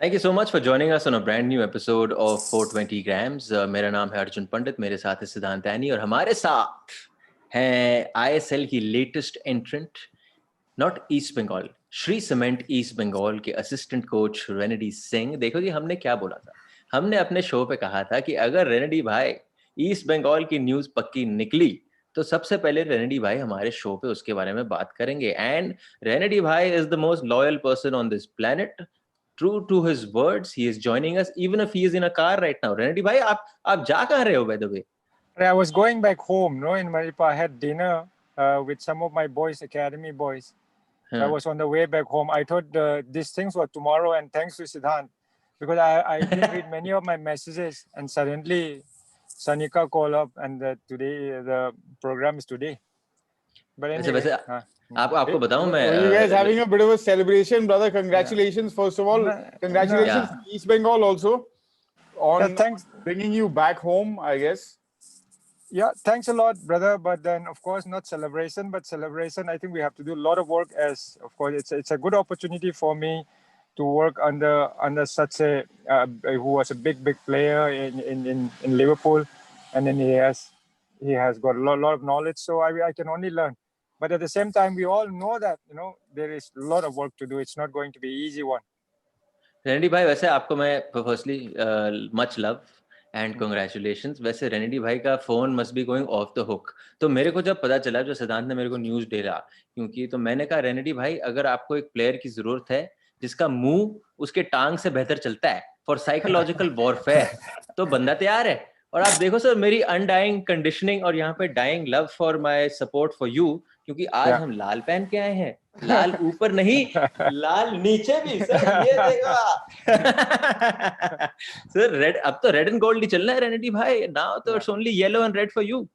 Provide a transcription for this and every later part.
Thank you so much for joining us on a brand new episode of 420 Grams. मेरा नाम है अर्जुन पंडित, मेरे साथ है सिद्धांत ऐनी और हमारे साथ हैं ISL की latest entrant, not East Bengal, Shree Cement East Bengal के असिस्टेंट कोच रेनेडी सिंह। देखो जी, हमने क्या बोला था, हमने अपने शो पे कहा था कि अगर रेनेडी भाई ईस्ट बंगाल की न्यूज़ पक्की निकली तो सबसे पहले रेनेडी भाई हमारे शो पे उसके बारे में बात करेंगे। एंड रेनेडी भाई is the most loyal person on this planet. True to his words, he is joining us even if he is in a car right now. Renedy bhai, आप जा कहाँ रहे हो by the way? I was going back home, in Maripa. I had dinner with some of my boys, academy boys. So I was on the way back home. I thought these things were tomorrow, and thanks to Siddhant, because I didn't read many of my messages, and suddenly Saanika called up, and today the program is today. But anyway, आपको बताऊं मैं, you guys having a bit of a celebration, brother. Congratulations, first of all. Congratulations, East Bengal also on bringing you back home, I guess. Yeah, thanks a lot, brother. But then, of course, not celebration, but celebration. I think we have to do a lot of work. As of course, it's a good opportunity for me to work under such a who was a big player in Liverpool, and then he has got a lot of knowledge. So I can only learn. But at the same time, we all know that there is a lot of work to do. It's not going to be an easy one. Renedy भाई, वैसे आपको मैं firstly much love and congratulations. वैसे रेनेडी भाई का phone must be going of the hook. तो मेरे को जब पता चला, जो सिद्धांत ने मेरे को न्यूज़ डाला, क्योंकि तो मैंने कहा रेनेडी भाई, अगर आपको एक प्लेयर की जरूरत है जिसका मुंह उसके टांग से बेहतर चलता है फॉर साइकोलॉजिकल वॉरफेयर, तो बंदा तैयार है. और आप देखो सर, मेरी अनडाइंग कंडीशनिंग और यहाँ पे dying love for my support for you, क्योंकि आज हम लाल पहन के आए हैं. लाल ऊपर नहीं, लाल नीचे भी सर. ये देखो सर, रेड, अब तो रेड एंड गोल्ड ही चलना है रेनेडी भाई. नाउ तो it's only yellow and red for you.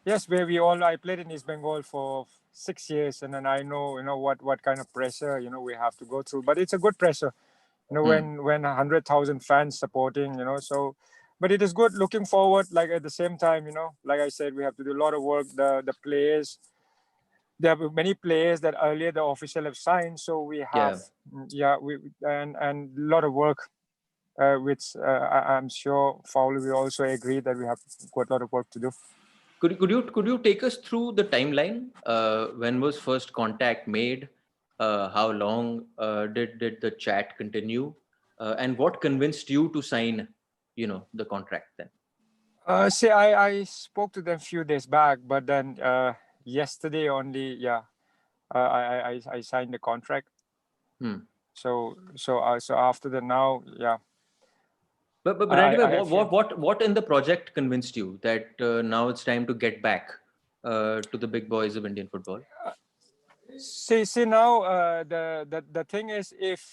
Yes, I played in East Bengal for 6 years, and then I know what kind of pressure we have to go through. But it's a good pressure, when 100,000 fans supporting, so. But it is good looking forward. Like at the same time, like I said, we have to do a lot of work. The players, there are many players that earlier the official have signed, so we have and a lot of work, which I'm sure Fowler will also agree that we have got a lot of work to do. Could you take us through the timeline? When was first contact made? How long did the chat continue? And what convinced you to sign the contract then? See, I spoke to them a few days back, but then yesterday only, I signed the contract. So after that now, But Renedy, what in the project convinced you that now it's time to get back to the big boys of Indian football? See now, the thing is, if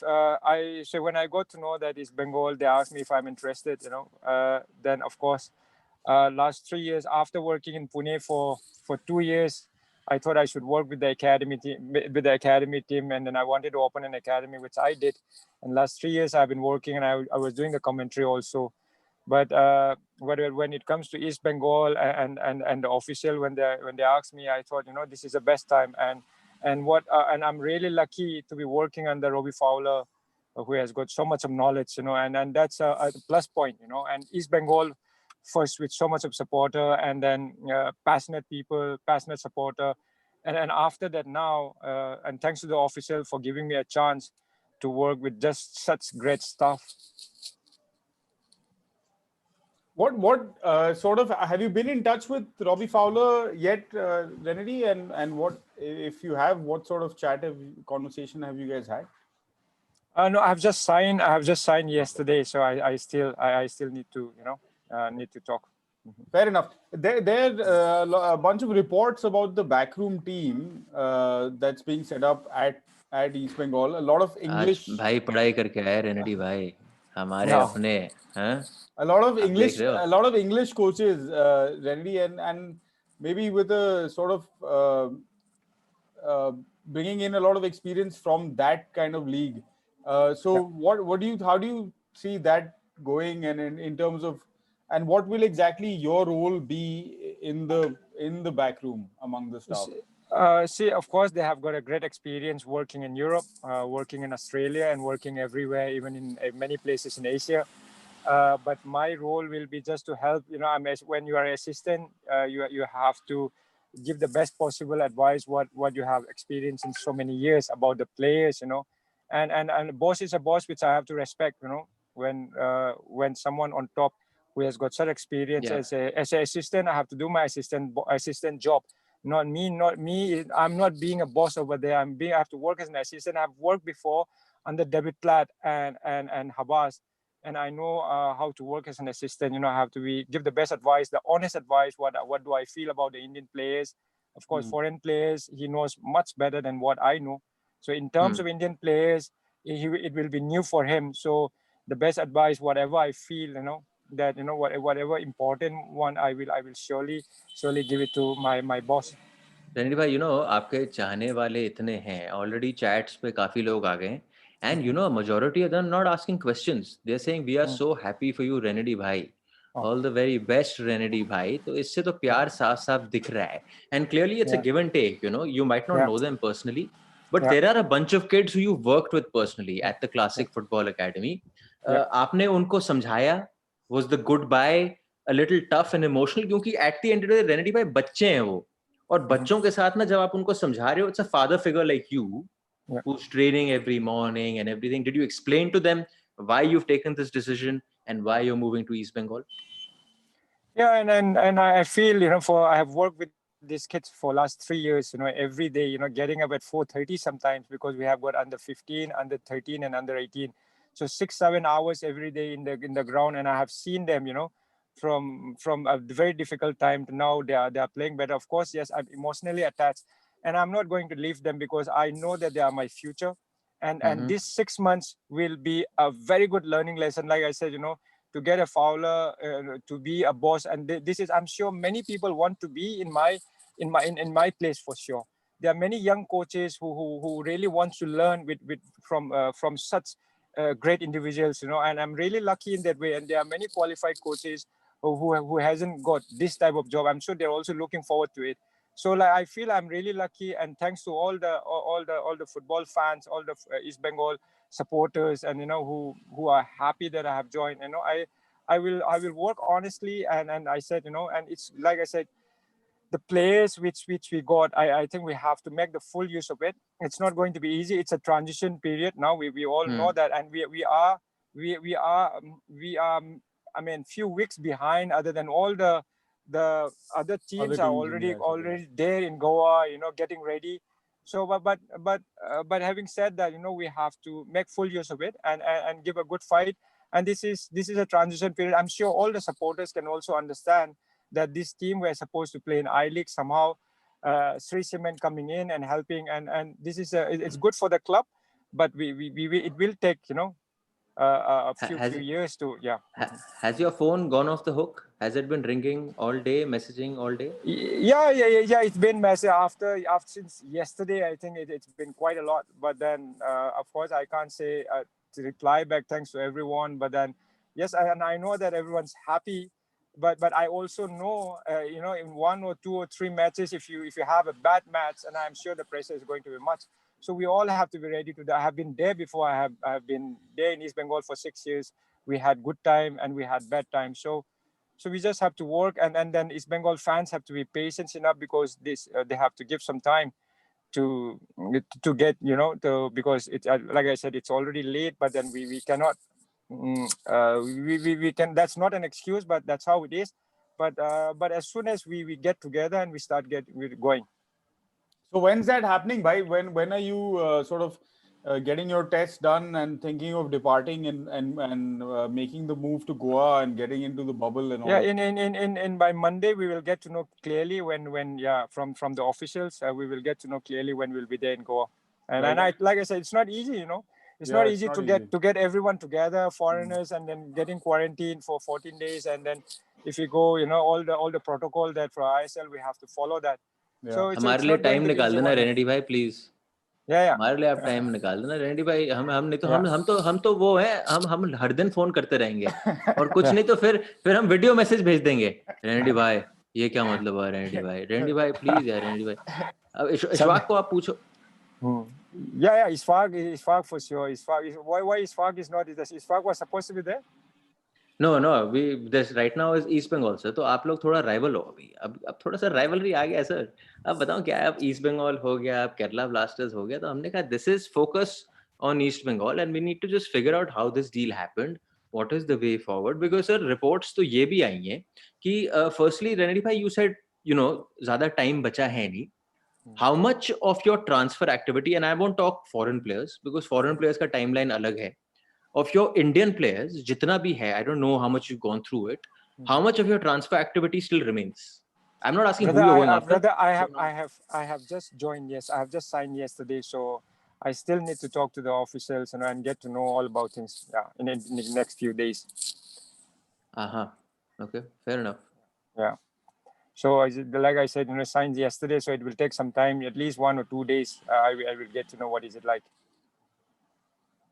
when I got to know that it's Bengal, they asked me if I'm interested, then of course, last 3 years after working in Pune for 2 years, I thought I should work with the academy team, and then I wanted to open an academy, which I did. And last 3 years I've been working, and I was doing the commentary also. But when it comes to East Bengal and the official, when they asked me, I thought this is the best time, and I'm really lucky to be working under Robbie Fowler, who has got so much of knowledge, and that's a plus point, and East Bengal first with so much of supporter, and then passionate people, passionate supporter, and after that now, and thanks to the official for giving me a chance to work with just such great stuff. What sort of, have you been in touch with Robbie Fowler yet, Renedy? And what, if you have, what sort of conversation have you guys had? No, I have just signed yesterday, so I still need to talk. Fair enough. There are a bunch of reports about the backroom team that's being set up at East Bengal. A lot of English. भाई पढ़ाई करके आए रेनेडी भाई, हमारे अपने, हाँ? A lot of English coaches, Renedy, and maybe with a sort of bringing in a lot of experience from that kind of league. So how do you see that going, and in terms of, and what will exactly your role be in the back room among the staff? See, of course, they have got a great experience working in Europe, working in Australia, and working everywhere, even in many places in Asia. But my role will be just to help. When you are an assistant, you have to give the best possible advice what you have experienced in so many years about the players. And boss is a boss, which I have to respect. When someone on top who has got such experience as an assistant, I have to do my assistant job. Not me. I'm not being a boss over there. I have to work as an assistant. I've worked before under David Platt and Habas, and I know how to work as an assistant. I have to give the best advice, the honest advice. What do I feel about the Indian players? Of course, foreign players, he knows much better than what I know. So in terms of Indian players, it will be new for him. So the best advice, whatever I feel, that whatever important one, I will surely give it to my boss. Renedy भाई, आपके चाहने वाले इतने हैं, already chats पे काफी लोग आ गए हैं, and majority of them not asking questions. They're saying we are so happy for you, Renedy भाई. All the very best, Renedy भाई. तो इससे तो प्यार साफ साफ दिख रहा है. And clearly it's a give and take. You might not know them personally, but there are a bunch of kids who you worked with personally at the Classic Football Academy. आपने उनको समझाया? Was the goodbye a little tough and emotional? क्योंकि at the end of the day, Renedy भाई बच्चे हैं वो. और बच्चों के साथ ना जब आप उनको समझा रहे हो, it's a father figure like you who's training every morning and everything. Did you explain to them why you've taken this decision and why you're moving to East Bengal? Yeah, and I feel, I have worked with these kids for last 3 years, every day, getting up at 4:30 sometimes, because we have got under 15, under 13 and under 18. So 6-7 hours every day in the ground, and I have seen them, from a very difficult time to now they are playing better. Of course, yes, I'm emotionally attached, and I'm not going to leave them because I know that they are my future. And these 6 months will be a very good learning lesson. Like I said, to get a Fowler, to be a boss, and this is, I'm sure many people want to be in my place for sure. There are many young coaches who really want to learn from such great individuals, and I'm really lucky in that way. And there are many qualified coaches who hasn't got this type of job. I'm sure they're also looking forward to it. So I feel I'm really lucky, and thanks to all the football fans, all the East Bengal supporters, and who are happy that I have joined. I will work honestly, and I said, and it's like I said, the players which we got, I think we have to make the full use of it. It's not going to be easy. It's a transition period now. We all know that, and we are I mean, few weeks behind, other than all the other teams are already there in Goa, getting ready. So, but having said that, we have to make full use of it and give a good fight. And this is a transition period. I'm sure all the supporters can also understand that this team were supposed to play in I-League somehow. Sri Cement coming in and helping, and this is it's good for the club, but it will take a few years to Has your phone gone off the hook? Has it been ringing all day, messaging all day? Yeah. It's been messy after since yesterday. I think it's been quite a lot. But then, of course, I can't say to reply back thanks to everyone. But then, yes, I know that everyone's happy. But I also know, in 1 or 2 or 3 matches, if you have a bad match, and I'm sure the pressure is going to be much. So we all have to be ready to that. I have been there before. I have been there in East Bengal for 6 years. We had good time and we had bad time. So we just have to work, and then East Bengal fans have to be patient enough, because they have to give some time to get, because it's like I said, it's already late. But then we cannot. We can. That's not an excuse, but that's how it is. But as soon as we get together and we start going. So when's that happening, bhai? When are you sort of getting your tests done and thinking of departing and making the move to Goa and getting into the bubble and all? Yeah, in by Monday we will get to know clearly when from the officials we will get to know clearly when we'll be there in Goa. And I, like I said, it's not easy, It's not easy to get everyone together, foreigners, and then getting quarantined for 14 days, and then if you go, all the protocol that for ISL we have to follow that. Yeah. So हमारे लिए time निकाल देना रेनेडी भाई, please. हमारे लिए आप time निकाल देना रेनेडी भाई. हम नहीं तो हम तो वो है, हम हर दिन फोन करते रहेंगे, और कुछ नहीं तो फिर हम वीडियो मैसेज भेज देंगे. रेनेडी भाई, ये क्या मतलब है रेनेडी भाई? रेनेडी भाई प्लीज यार, रेनेडी भाई. इशफाक को आप पूछो. Yeah, Ishfaq for sure. Why Ishfaq is not? Ishfaq was supposed to be there. No. This right now is East Bengal sir. तो आप लोग थोड़ा rival हो अभी. अब थोड़ा सा rivalry आ गया सर. अब बताओ क्या है? अब East Bengal हो गया, अब Kerala Blasters हो गया. तो हमने कहा this is focus on East Bengal and we need to just figure out how this deal happened. What is the way forward? Because sir reports तो ये भी आई हैं कि firstly Renedy भाई you said ज़्यादा time बचा है नहीं. How much of your transfer activity, and I won't talk foreign players because foreign players का timeline अलग है. Of your Indian players, jitna bhi hai, I don't know how much you've gone through it. How much of your transfer activity still remains? I'm not asking brother, who you're going after. Brother, I have just joined. Yes, I have just signed yesterday, so I still need to talk to the officials and get to know all about things. Yeah, in the next few days. Okay, fair enough. Yeah. So like I said, signed yesterday, so it will take some time, at least 1 or 2 days. I will get to know what is it like.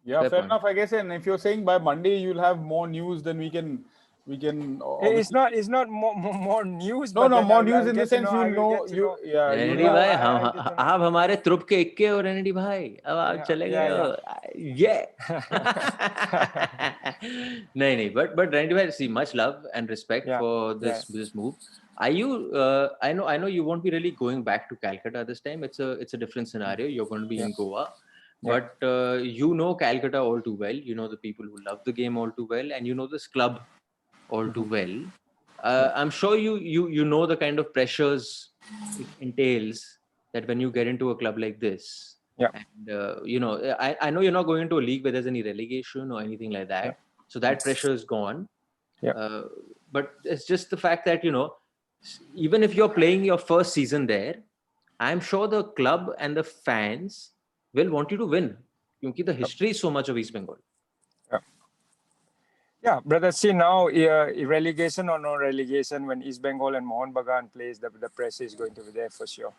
Yeah, fair enough, I guess. And if you're saying by Monday you'll have more news, then we can. It's not more news. No, more news in the sense yeah. Renedy भाई, आप हमारे त्रुप के इक्के हो Renedy भाई. अब आप चले गए हो. Yeah. नहीं. But Renedy भाई, see, much love and respect for this move. Are you? I know you won't be really going back to Calcutta this time. It's a different scenario. You're going to be in Goa. But Calcutta all too well. You know the people who love the game all too well, and you know this club all too well. I'm sure you know the kind of pressures it entails that when you get into a club like this. Yeah. And I know you're not going into a league where there's any relegation or anything like that. Yeah. So that pressure is gone. Yeah. But it's just the fact that even if you're playing your first season there, I'm sure the club and the fans will want you to win because the history is so much of East Bengal. Yeah, brother. See now, relegation or no relegation, when East Bengal and Mohun Bagan plays, the pressure is going to be there for sure.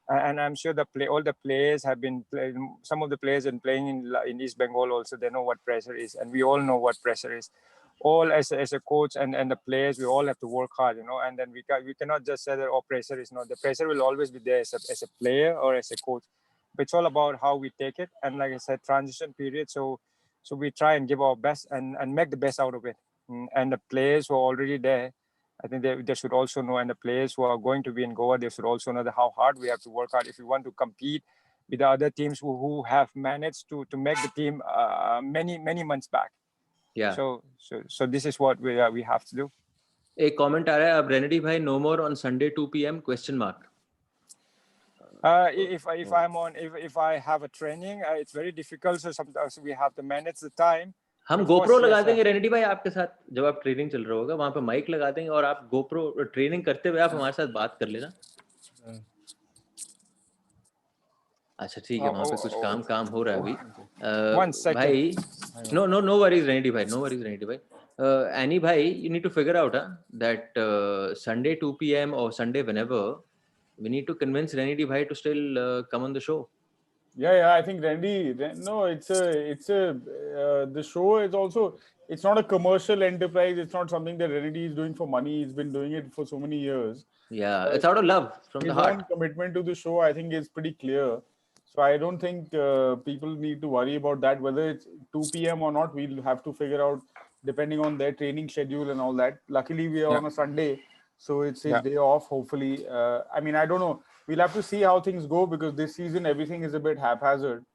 And I'm sure all the players have been playing. Some of the players have been playing in East Bengal also. They know what pressure is, and we all know what pressure is. All as a coach and the players, we all have to work hard, And then we cannot just say that pressure is not. The pressure will always be there as a player or as a coach. But it's all about how we take it. And like I said, transition period. So we try and give our best and make the best out of it. And the players who are already there, I think they should also know. And the players who are going to be in Goa, they should also know how hard we have to work hard if we want to compete with the other teams who have managed to make the team many months back. Yeah. So this is what we have to do. एक comment आ रहा है अब Renedy भाई no more on Sunday 2 p.m. ? If I have a training, it's very difficult. So sometimes we have to manage the time. हम GoPro लगा देंगे Renedy भाई आपके साथ जब आप ट्रेनिंग चल रहा होगा वहाँ पे माइक लगा देंगे और आप GoPro ट्रेनिंग करते हुए आप हमारे साथ बात कर लेना. अच्छा ठीक है वहाँ पे कुछ काम हो रहा है अभी. One second. भाई no worries Renedy भाई. Annie भाई, you need to figure out that Sunday 2 p.m. or Sunday whenever we need to convince Renedy bhai to still come on the show. Yeah, I think Renedy. No, it's the show is also. It's not a commercial enterprise. It's not something that Renedy is doing for money. He's been doing it for so many years. Yeah, it's out of love from the heart. His own commitment to the show, I think, is pretty clear. So I don't think people need to worry about that. Whether it's 2 p.m. or not, we'll have to figure out depending on their training schedule and all that. Luckily, we are on a Sunday. So it's his day off, hopefully. I mean, I don't know. We'll have to see how things go because this season, everything is a bit haphazard.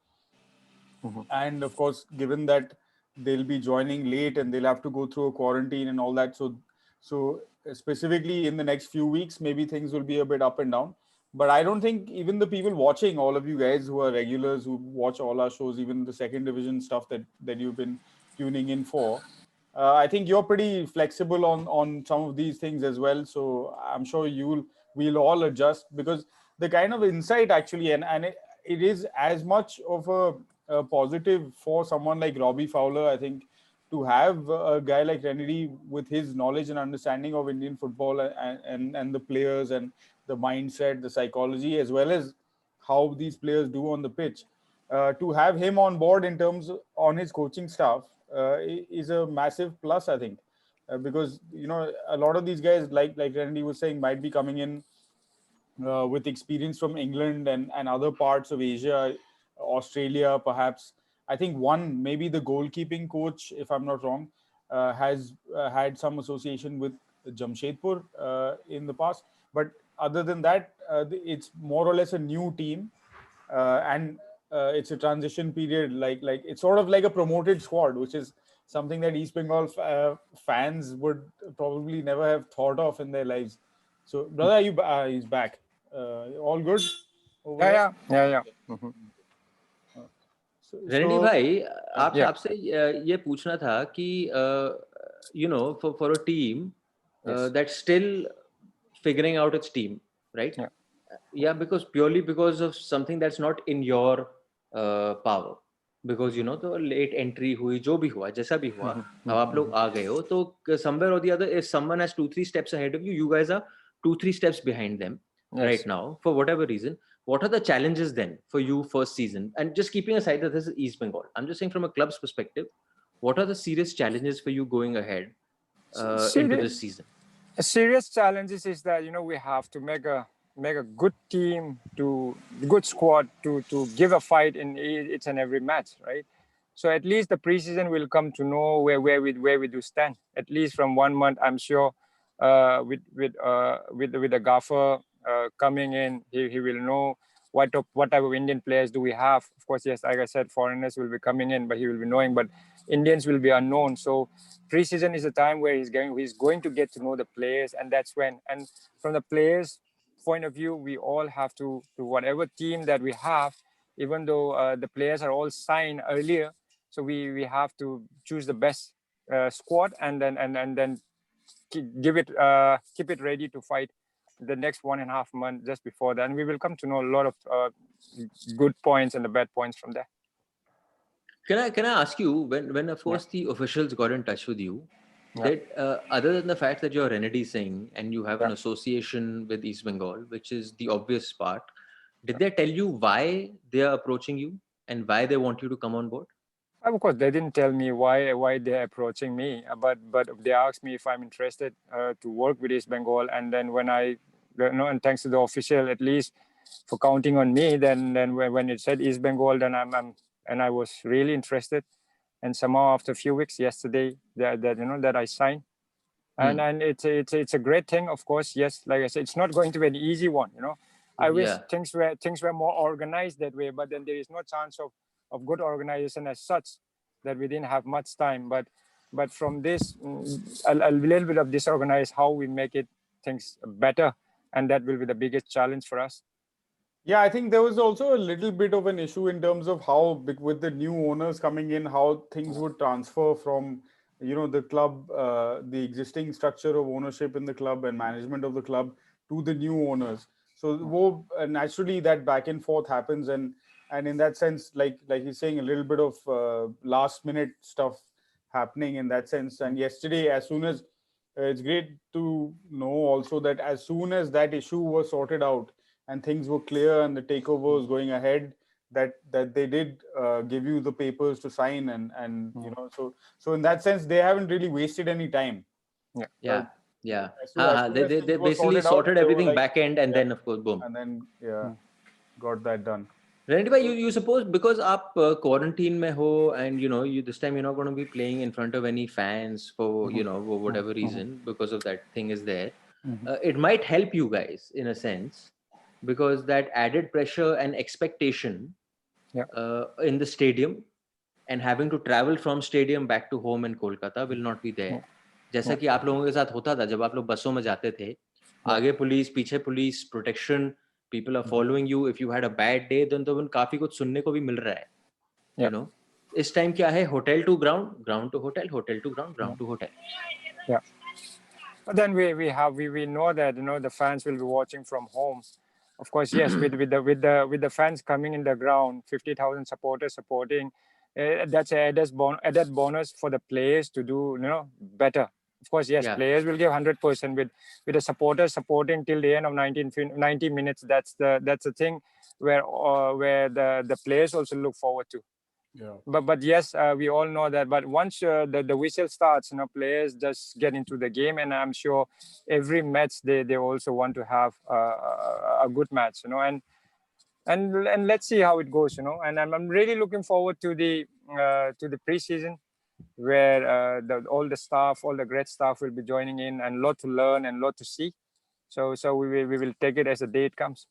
And of course, given that they'll be joining late and they'll have to go through a quarantine and all that. So specifically in the next few weeks, maybe things will be a bit up and down. But I don't think even the people watching, all of you guys who are regulars, who watch all our shows, even the second division stuff that you've been tuning in for, I think you're pretty flexible on some of these things as well. So I'm sure we'll all adjust because the kind of insight actually, and it is as much of a positive for someone like Robbie Fowler, I think, to have a guy like Renedy with his knowledge and understanding of Indian football and the players and the mindset, the psychology, as well as how these players do on the pitch. To have him on board in terms on his coaching staff is a massive plus, I think, because a lot of these guys, like Renedy was saying, might be coming in with experience from England and other parts of Asia, Australia, perhaps. I think maybe the goalkeeping coach, if I'm not wrong, has had some association with Jamshedpur in the past. But other than that, it's more or less a new team, and it's a transition period. Like it's sort of like a promoted squad, which is something that East Bengal fans would probably never have thought of in their lives. So, brother, he's back. All good? over there? Yeah. Renedy भाई Yeah. आपसे ये पूछना था कि for a team that's still figuring out its team, right? Yeah, purely because of something that's not in your power. Because तो late entry हुई, जो भी हुआ, जैसा भी हुआ, अब आप लोग आ गए हो, तो somewhere or the other, if someone has 2-3 steps ahead of you, you guys are 2-3 steps behind them right now, for whatever reason. What are the challenges then for you first season? And just keeping aside that this is East Bengal, I'm just saying from a club's perspective, what are the serious challenges for you going ahead into this season? Serious challenges is that we have to make a good team, good squad to give a fight in each and every match, right? So at least the preseason will come to know where we do stand. At least from 1 month, I'm sure with the gaffer coming in, he will know what type of Indian players do we have. Of course, yes, like I said, foreigners will be coming in, but he will be knowing. But Indians will be unknown. So preseason is a time where he's going to get to know the players, and that's when. And from the players' point of view, we all have to whatever team that we have, even though the players are all signed earlier. So we have to choose the best squad and then keep it ready to fight the next 1.5 months just before that. And we will come to know a lot of good points and the bad points from there. Can I ask you, when of course the officials got in touch with you, that other than the fact that you're Renedy Singh and you have an association with East Bengal, which is the obvious part, did they tell you why they are approaching you and why they want you to come on board? Of course, they didn't tell me why they're approaching me, but they asked me if I'm interested to work with East Bengal, and then when and thanks to the official at least for counting on me, then when it said East Bengal, then I was really interested, and somehow after a few weeks, yesterday that I signed, and it's a great thing, of course. Yes, like I said, it's not going to be an easy one, I wish things were more organized that way, but then there is no chance of good organization as such, that we didn't have much time. But from this, a little bit of disorganized, how we make things better, and that will be the biggest challenge for us. Yeah, I think there was also a little bit of an issue in terms of how, with the new owners coming in, how things would transfer from the club, the existing structure of ownership in the club and management of the club, to the new owners. So naturally that back and forth happens, and in that sense, like he's saying, a little bit of last minute stuff happening in that sense. And yesterday, as soon as it's great to know also that as soon as that issue was sorted out and things were clear and the takeover was going ahead, that they did give you the papers to sign, and so in that sense they haven't really wasted any time. They basically sorted everything back end, and then of course boom, and then got that done. Renedy bhai, you suppose because aap quarantine mein ho, and you this time you're not going to be playing in front of any fans for for whatever reason, because of that thing is there, it might help you guys in a sense, because that added pressure and expectation in the stadium and having to travel from stadium back to home in Kolkata will not be there. जैसा कि आप लोगों के साथ होता था जब आप लोग बसों में जाते थे, आगे पुलिस, पीछे police, protection, people are following you. If you had a bad day, then तो काफी कुछ सुनने को भी मिल रहा है. इस टाइम क्या है, hotel to ground, ground to hotel, hotel to ground, ground to hotel. Yeah. But then we know that the fans will be watching from home. Of course, yes, with the fans coming in the ground, 50,000 supporters supporting, that's an added bonus for the players to do better. Of course, yes, players will give 100% with the supporters supporting till the end of 90 minutes. That's the thing where the players also look forward to. But yes, we all know that. But once the whistle starts, players just get into the game, and I'm sure every match they also want to have a good match, and let's see how it goes, And I'm really looking forward to the preseason, where all the staff, all the great staff will be joining in, and a lot to learn and a lot to see. So we will take it as the day it comes.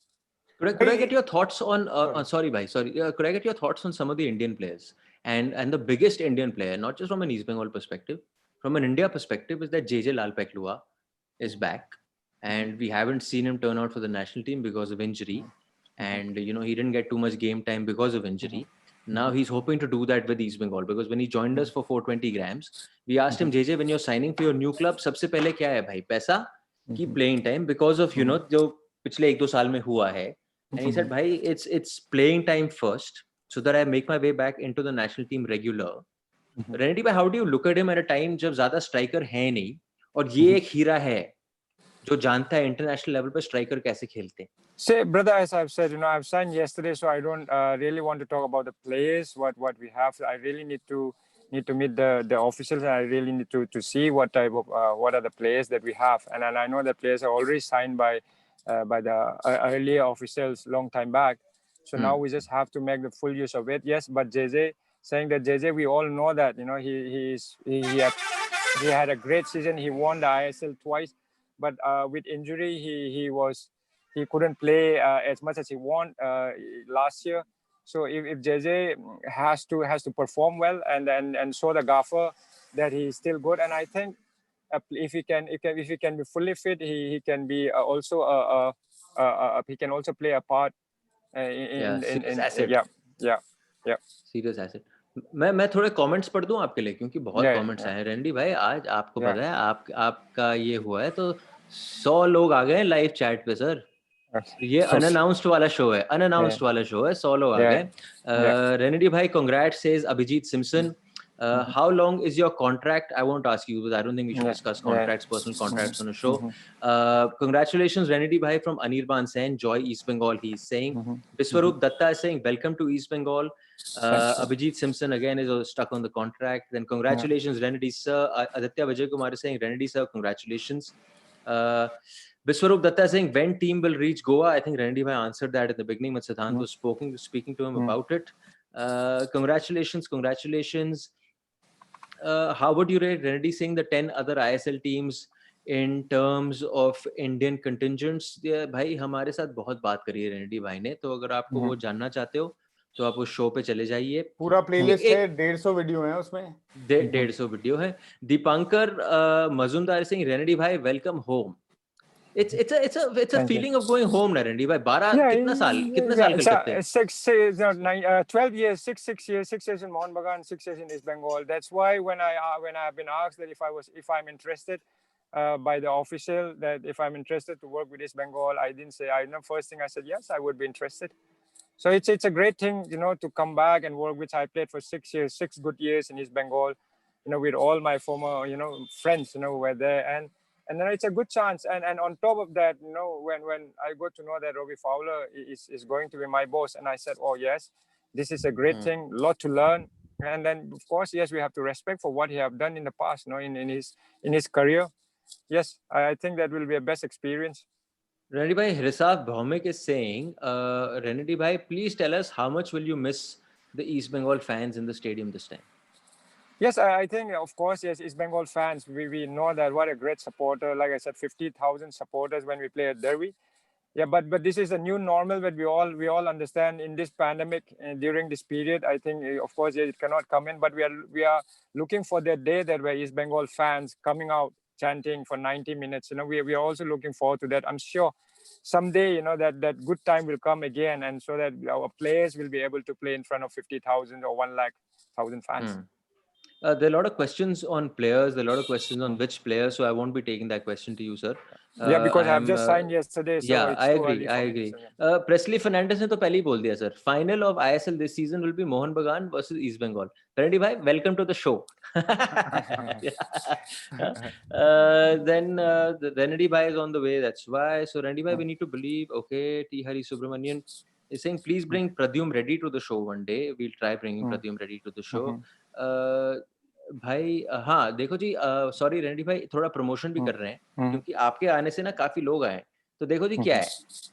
Could I get your thoughts on sorry, bhai, sorry. Could I get your thoughts on some of the Indian players and the biggest Indian player, not just from an East Bengal perspective, from an India perspective, is that JJ Lalpekhlua is back, and we haven't seen him turn out for the national team because of injury, and he didn't get too much game time because of injury. Now he's hoping to do that with East Bengal, because when he joined us for 420 grams, we asked him, JJ, when you're signing for your new club, सबसे पहले क्या है भाई? पैसा की playing time, because of जो पिछले 1-2 साल में हुआ है. And he said, bhai, it's playing time first, so that I make my way back into the national team regular. Renedy bhai, how do you look at him at a time जब ज़्यादा striker है नहीं, और ये एक हीरा है जो जानता है international level पे striker कैसे खेलते हैं? Say, brother, as I've said, I've signed yesterday, so I don't really want to talk about the players, what we have. I really need to meet the officials, and I really need to see what type of what are the players that we have, and I know the players are already signed by the earlier officials long time back. So now we just have to make the full use of it. Yes, but JJ, saying that JJ, we all know that he had a great season. He won the ISL twice, but with injury he couldn't play as much as he wanted last year. So if JJ has to perform well and show the gaffer that he's still good, and I think if he can be fully fit, he can be also he can also play a part in asset. Yeah. Serious asset. मैं थोड़े comments पढ़ दूं आपके लिए, क्योंकि बहुत comments आए हैं. रेंडी भाई, आज आपको पता है आपका ये हुआ है तो 100 लोग आ गए लाइव चैट पे सर. ये अनअनाउंस्ड वाला शो है, 100 लोग आ गए. रेनेडी भाई, congrats, says Abhijit Simpson. How long is your contract? I won't ask you, because I don't think we should discuss contracts, personal contracts on a show. Congratulations, Renedy bhai, from Anirban Sen, Joy East Bengal, he's saying. Biswarup Datta is saying, welcome to East Bengal. Abhijit Simpson again is stuck on the contract. Then congratulations, Renedy sir. Aditya Vijay Kumar is saying, Renedy sir, congratulations. Biswarup Datta is saying, when team will reach Goa? I think Renedy bhai answered that at the beginning when Siddhant was speaking to him about it. Congratulations. How would you rate Renedy Singh the 10 other ISL teams in terms of Indian contingents? भाई हमारे साथ बहुत बात करी है Renedy भाई ने, तो अगर आपको वो जानना चाहते हो तो आप उस शो पे चले जाइए. पूरा प्लेलिस्ट है, 150 वीडियो है उसमें. 150 वीडियो है. दीपांकर मजुमदार सिंह, Renedy भाई, welcome home. It's a feeling of going home, Renedy भाई. 12 कितना साल कलकत्ते? 12 years, 6 years in Mohun Bagan, 6 years in East Bengal. That's why when I have been asked that if I'm interested by the official, that if I'm interested to work with East Bengal, I didn't say. First thing I said, yes, I would be interested. So it's a great thing, to come back and work, which I played for 6 years, 6 good years in East Bengal, with all my former, friends, were there, and then it's a good chance. And on top of that, when I got to know that Robbie Fowler is going to be my boss, and I said, oh yes, this is a great thing, a lot to learn. And then of course, yes, we have to respect for what he have done in the past, in his career. Yes, I think that will be a best experience. Renedy bhai, Hrisaf Bhaumik is saying, Renedy bhai, please tell us how much will you miss the East Bengal fans in the stadium this time? Yes, I think, of course, yes, East Bengal fans, we know that what a great supporter. Like I said, 50,000 supporters when we play at Derby. Yeah, but this is a new normal that we all understand in this pandemic during this period. I think, of course, it cannot come in, but we are looking for that day that where East Bengal fans coming out chanting for 90 minutes. We are also looking forward to that. I'm sure someday, that good time will come again, and so that our players will be able to play in front of 50,000 or 100,000 fans. There are a lot of questions on players. There are a lot of questions on which players. So I won't be taking that question to you, sir. Yeah, because I've just signed yesterday. So yeah, I agree. Presley Fernandez ने तो पहले ही बोल दिया, sir. Final of ISL this season will be Mohun Bagan versus East Bengal. Renedy bhai, welcome to the show. Then the Renedy bhai is on the way. That's why. So Renedy bhai, we need to believe. Okay, T. Hari Subramanian. is saying please bring Pradyum Reddy to the show one day. We'll try bringing Pradyum Reddy to the show. भाई हाँ देखो जी, sorry Renedy भाई, थोड़ा promotion भी कर रहे हैं क्योंकि आपके आने से ना काफी लोग आए। तो देखो जी क्या है,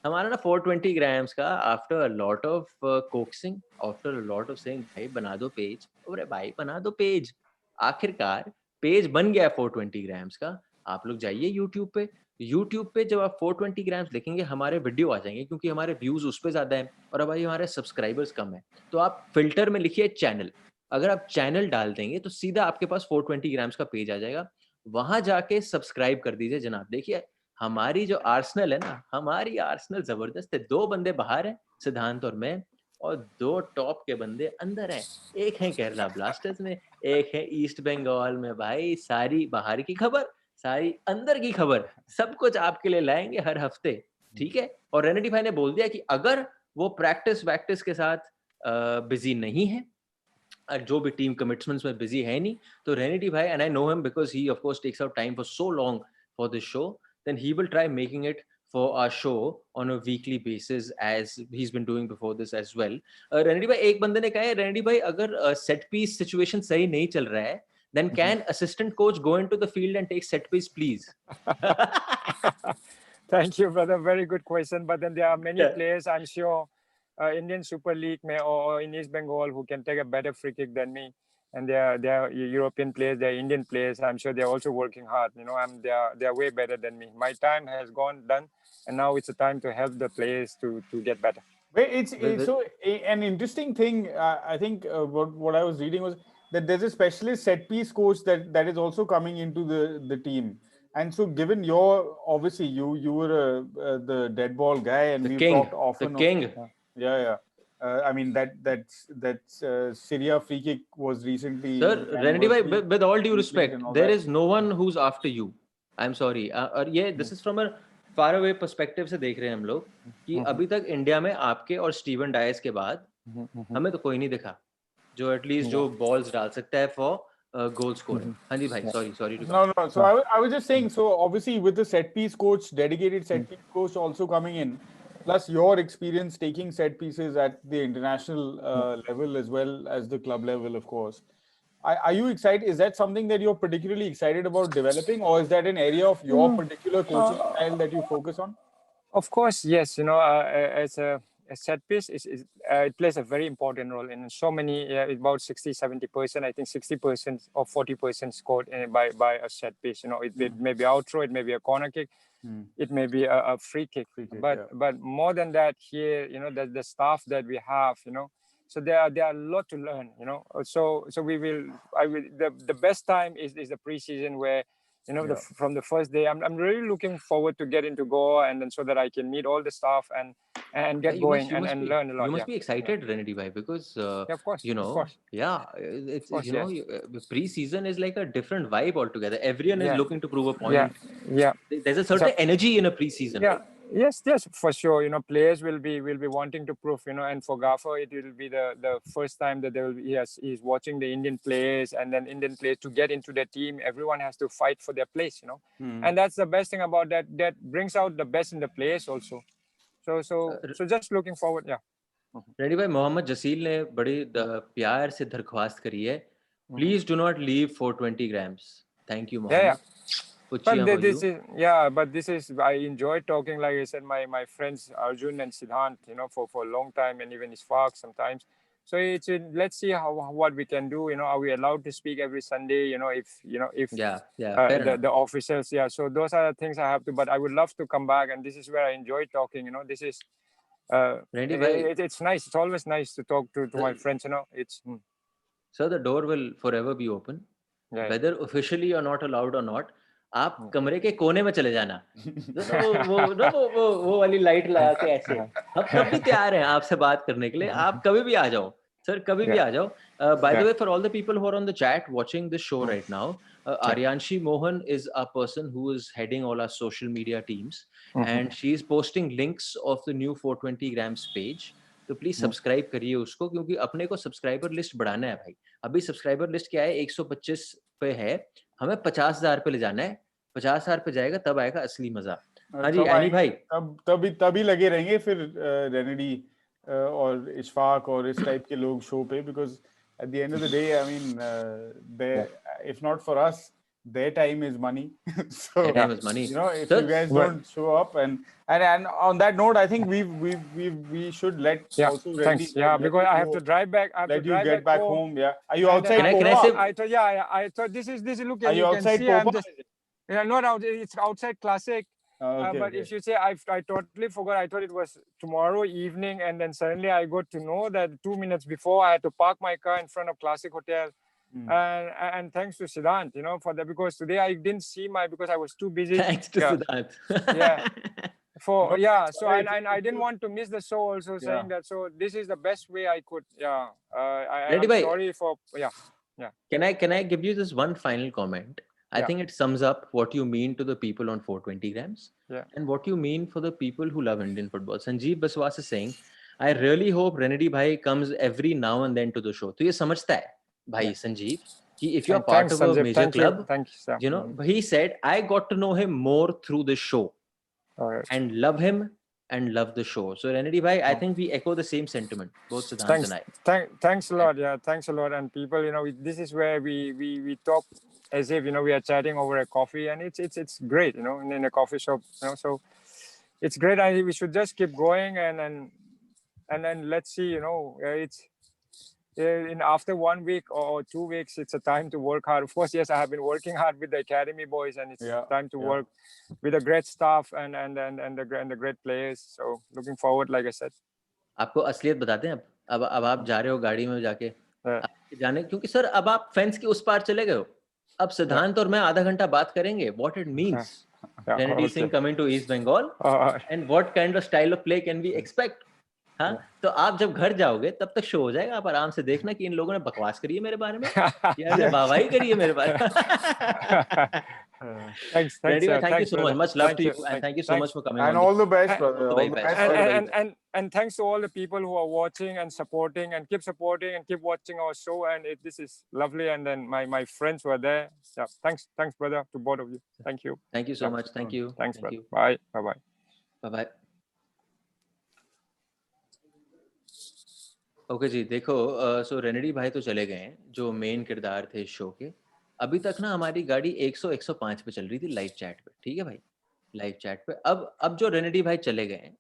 हमारा ना 420 ग्राम्स का after a lot of coaxing, after a lot of saying भाई बना दो पेज, अरे भाई बना दो पेज, आखिरकार पेज बन गया 420 ग्राम्स का। आप लोग जाइए यूट्यूब पे जब आप 420 ग्राम्स लिखेंगे हमारे वीडियो आ जाएंगे क्योंकि हमारे व्यूज उस पर ज्यादा है और अब भाई हमारे सब्सक्राइबर्स कम है। तो आप फिल्टर में लिखिए चैनल, अगर आप चैनल डाल देंगे तो सीधा आपके पास 420 ग्राम्स का पेज आ जाएगा, वहां जाके सब्सक्राइब कर दीजिए जनाब। देखिए हमारी जो आर्सेनल है ना, हमारी आर्सेनल जबरदस्त है। 2 बंदे बाहर हैं, सिद्धांत और मैं, और 2 टॉप के बंदे अंदर हैं। एक है केरला ब्लास्टर्स में, एक है ईस्ट बंगाल में। भाई सारी बाहर की खबर, सारी अंदर की खबर, सब कुछ आपके लिए लाएंगे हर हफ्ते, ठीक है। और रेनेडी भाई ने बोल दिया कि अगर वो प्रैक्टिस वैक्टिस के साथ बिजी नहीं है, जो भी टीम कमिटमेंट्स में बिजी है नहीं, तो रेनेडी भाई, and I know him because he of course takes out time for so long for this show, then he will try making it for our show on a weekly basis as he's been doing before this as well. Renedy भाई, एक बंदे ने कहा है रेनेडी भाई अगर set piece situation सही नहीं चल रहा है, then can assistant coach go into the field and take set piece please? Thank you brother, very good question. But then there are many players, I'm sure, Indian Super League or in East Bengal who can take a better free kick than me, and they are European players, they are Indian players. I'm sure they're also working hard, you know, and they are way better than me. My time has done, and now it's a time to help the players to get better. It's so an interesting thing. I think what I was reading was that there's a specialist set piece coach that is also coming into the team. And so, given your, obviously you were the dead ball guy, and we've talked often. The king. Yeah. I mean that Syria free kick was recently. Sir, Renedy bhai, with all due respect, there is no one who's after you. I'm sorry. और ये this is from a far away perspective से देख रहे हैं हम लोग कि अभी तक इंडिया में आपके और स्टीवन डायस के बाद हमें तो कोई नहीं दिखा जो एटलीस्ट जो बॉल्स डाल सकता है फॉर goal scoring. हाँ जी भाई, sorry to no. So I was just saying, so obviously with the set piece coach, dedicated set piece coach also coming in, plus your experience taking set pieces at the international level as well as the club level, of course. Are you excited? Is that something that you're particularly excited about developing, or is that an area of your particular coaching style that you focus on? Of course, yes. You know, as a set piece, it plays a very important role in so many, about 60-70%, I think 60% or 40% scored by a set piece. You know, it may be outthrow, it may be a corner kick, it may be a free kick. But more than that, here, you know, the staff that we have, you know, so there are a lot to learn, you know. So the best time is the preseason where, you know, from the first day, I'm really looking forward to getting to Goa, and then so that I can meet all the staff and get going and learn a lot. You must be excited, Renedy bhai, because of course, you know, of course. It's you know, pre-season is like a different vibe altogether. Everyone is looking to prove a point. There's a certain energy in a pre-season. Right? Yes, for sure. You know, players will be wanting to prove. You know, and for Gaffer, it will be the first time that he's watching the Indian players, and then Indian players to get into their team. Everyone has to fight for their place. You know, and that's the best thing about that. That brings out the best in the players also. So just looking forward. Ready भाई, मोहम्मद जसील ने बड़ी प्यार से दरख्वास्त करी है, please do not leave 420 grams. Thank you, Mohammed. But this is I enjoy talking, like I said, my friends Arjun and Siddhant, you know, for a long time, and even Isfaq sometimes. So let's see what we can do. You know, are we allowed to speak every Sunday? You know, if the officials, so those are the things I have to. But I would love to come back, and this is where I enjoy talking. You know, this is it's nice. It's always nice to talk to my friends. You know, it's. So the door will forever be open, whether officially or not allowed or not. आप कमरे के कोने में चले जाना, वो वाली light लगा के ऐसे, हम तब भी तैयार हैं आपसे बात करने के लिए. आप कभी भी आ जाओ सर, कभी भी आ जाओ. By the way, for all the people who are on the chat watching this show right now, Aryanshi Mohan is a person who is heading all our social media teams, and she is posting links of the new 420 grams page. तो please subscribe करिए उसको, क्योंकि अपने को subscriber list बढ़ाना है भाई. अभी सब्सक्राइबर लिस्ट क्या है, 125 पे है, हमें 50,000 पे ले जाना है. 50,000 पे जाएगा तब आएगा असली मजा. हाँ जी, एनी भाई, तभी लगे रहेंगे फिर रेनेडी or Ishfaq or इस type के लोग show पे, because at the end of the day, I mean, if not for us, their time is money. So their time is money. you know, if So, you guys don't show up, and on that note, I think we should let also Renedy, thanks. Yeah, because I have to drive back. I have to drive get back home. Yeah, are you And outside then Can I say? I thought this is look, Are and you you can outside see I'm Popa? just not out. It's outside Classic. Okay, But okay. if you say I totally forgot, I thought it was tomorrow evening, and then suddenly I got to know that 2 minutes before I had to park my car in front of Classic Hotel. And thanks to Siddhant, you know, for that, because today I didn't see because I was too busy. Thanks to Siddhant. Yeah. So I didn't want to miss the show also, saying that, so this is the best way I could. I'm sorry for Can I give you this one final comment? I think it sums up what you mean to the people on 420 grams and what you mean for the people who love Indian football. Sanjeev Baswas is saying, I really hope Renedy bhai comes every now and then to the show. So ये समझता है भाई Sanjeev कि if you're part of a major club, you know, he said, I got to know him more through the show and love him and love the show. So Renedy bhai, I think we echo the same sentiment, both Siddhant and I. Thanks a lot. Yeah, thanks a lot. And people, you know, this is where we talk as if, you know, we are chatting over a coffee, and it's great, you know, in a coffee shop, you know. So it's great. We should just keep going, and then let's see, you know, it's in after 1 week or 2 weeks, it's a time to work hard. Of course, yes, I have been working hard with the academy boys, and it's time to work with the great staff and the great players. So looking forward, like I said. आपको असलियत बताते हैं अब आप जा रहे हो गाड़ी में जाके जाने, क्योंकि सर अब आप फेंस के उस पार चले गए हो. अब सिद्धांत और मैं आधा घंटा बात करेंगे what it means. Renedy Singh coming to East Bengal and what kind of style of play can we expect. हाँ, तो आप जब घर जाओगे तब तक शो हो जाएगा. आप आराम से देखना कि इन लोगों ने बकवास करी है मेरे बारे में या ने वाहवाही करी है मेरे बारे में. Thanks, Renedy, thank you so much. Much love to you, and thank you so much for coming. And all the best, brother. All the best. And thanks to all the people who are watching and supporting, and keep supporting and keep watching our show. And this is lovely. And then my friends were there. Yeah, thanks, brother, to both of you. Thank you. Thank you so much. Thank you. Thanks, brother. Bye. Bye. Okay ji, देखो so Renedy भाई तो चले गए हैं जो main किरदार थे इस शो के. अभी तक ना हमारी गाड़ी 100-105 पे चल रही थी लाइव चैट पे. ठीक है भाई, लाइव चैट पे. अब जो रेनेडी भाई चले गए हैं,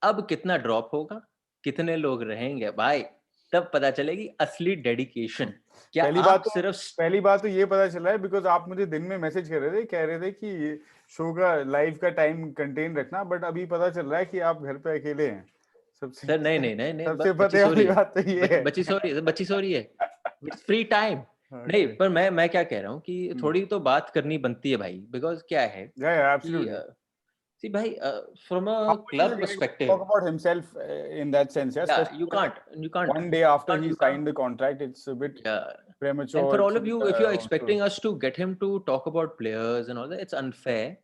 अब कितना ड्रॉप होगा, कितने लोग रहेंगे भाई, तब पता चलेगी असली डेडिकेशन. क्या पहली बात तो ये पता चला है बिकॉज आप मुझे दिन में मैसेज कर रहे थे, कह रहे थे कि शो का लाइव का टाइम कंटेन रखना, बट अभी पता चल रहा है कि आप घर पे अकेले हैं. सर नहीं सबसे पते वाली बात तो ये है. बच्ची सो रही है. It's free time. नहीं, पर मैं क्या कह रहा हूँ कि थोड़ी तो बात करनी बनती है भाई, बिकॉज क्या है see bhai, from a club perspective, talk about himself in that sense. You can't one day after he signed the contract. It's a bit premature. And for all of you, if you're expecting us to get him to talk about players and all that, it's unfair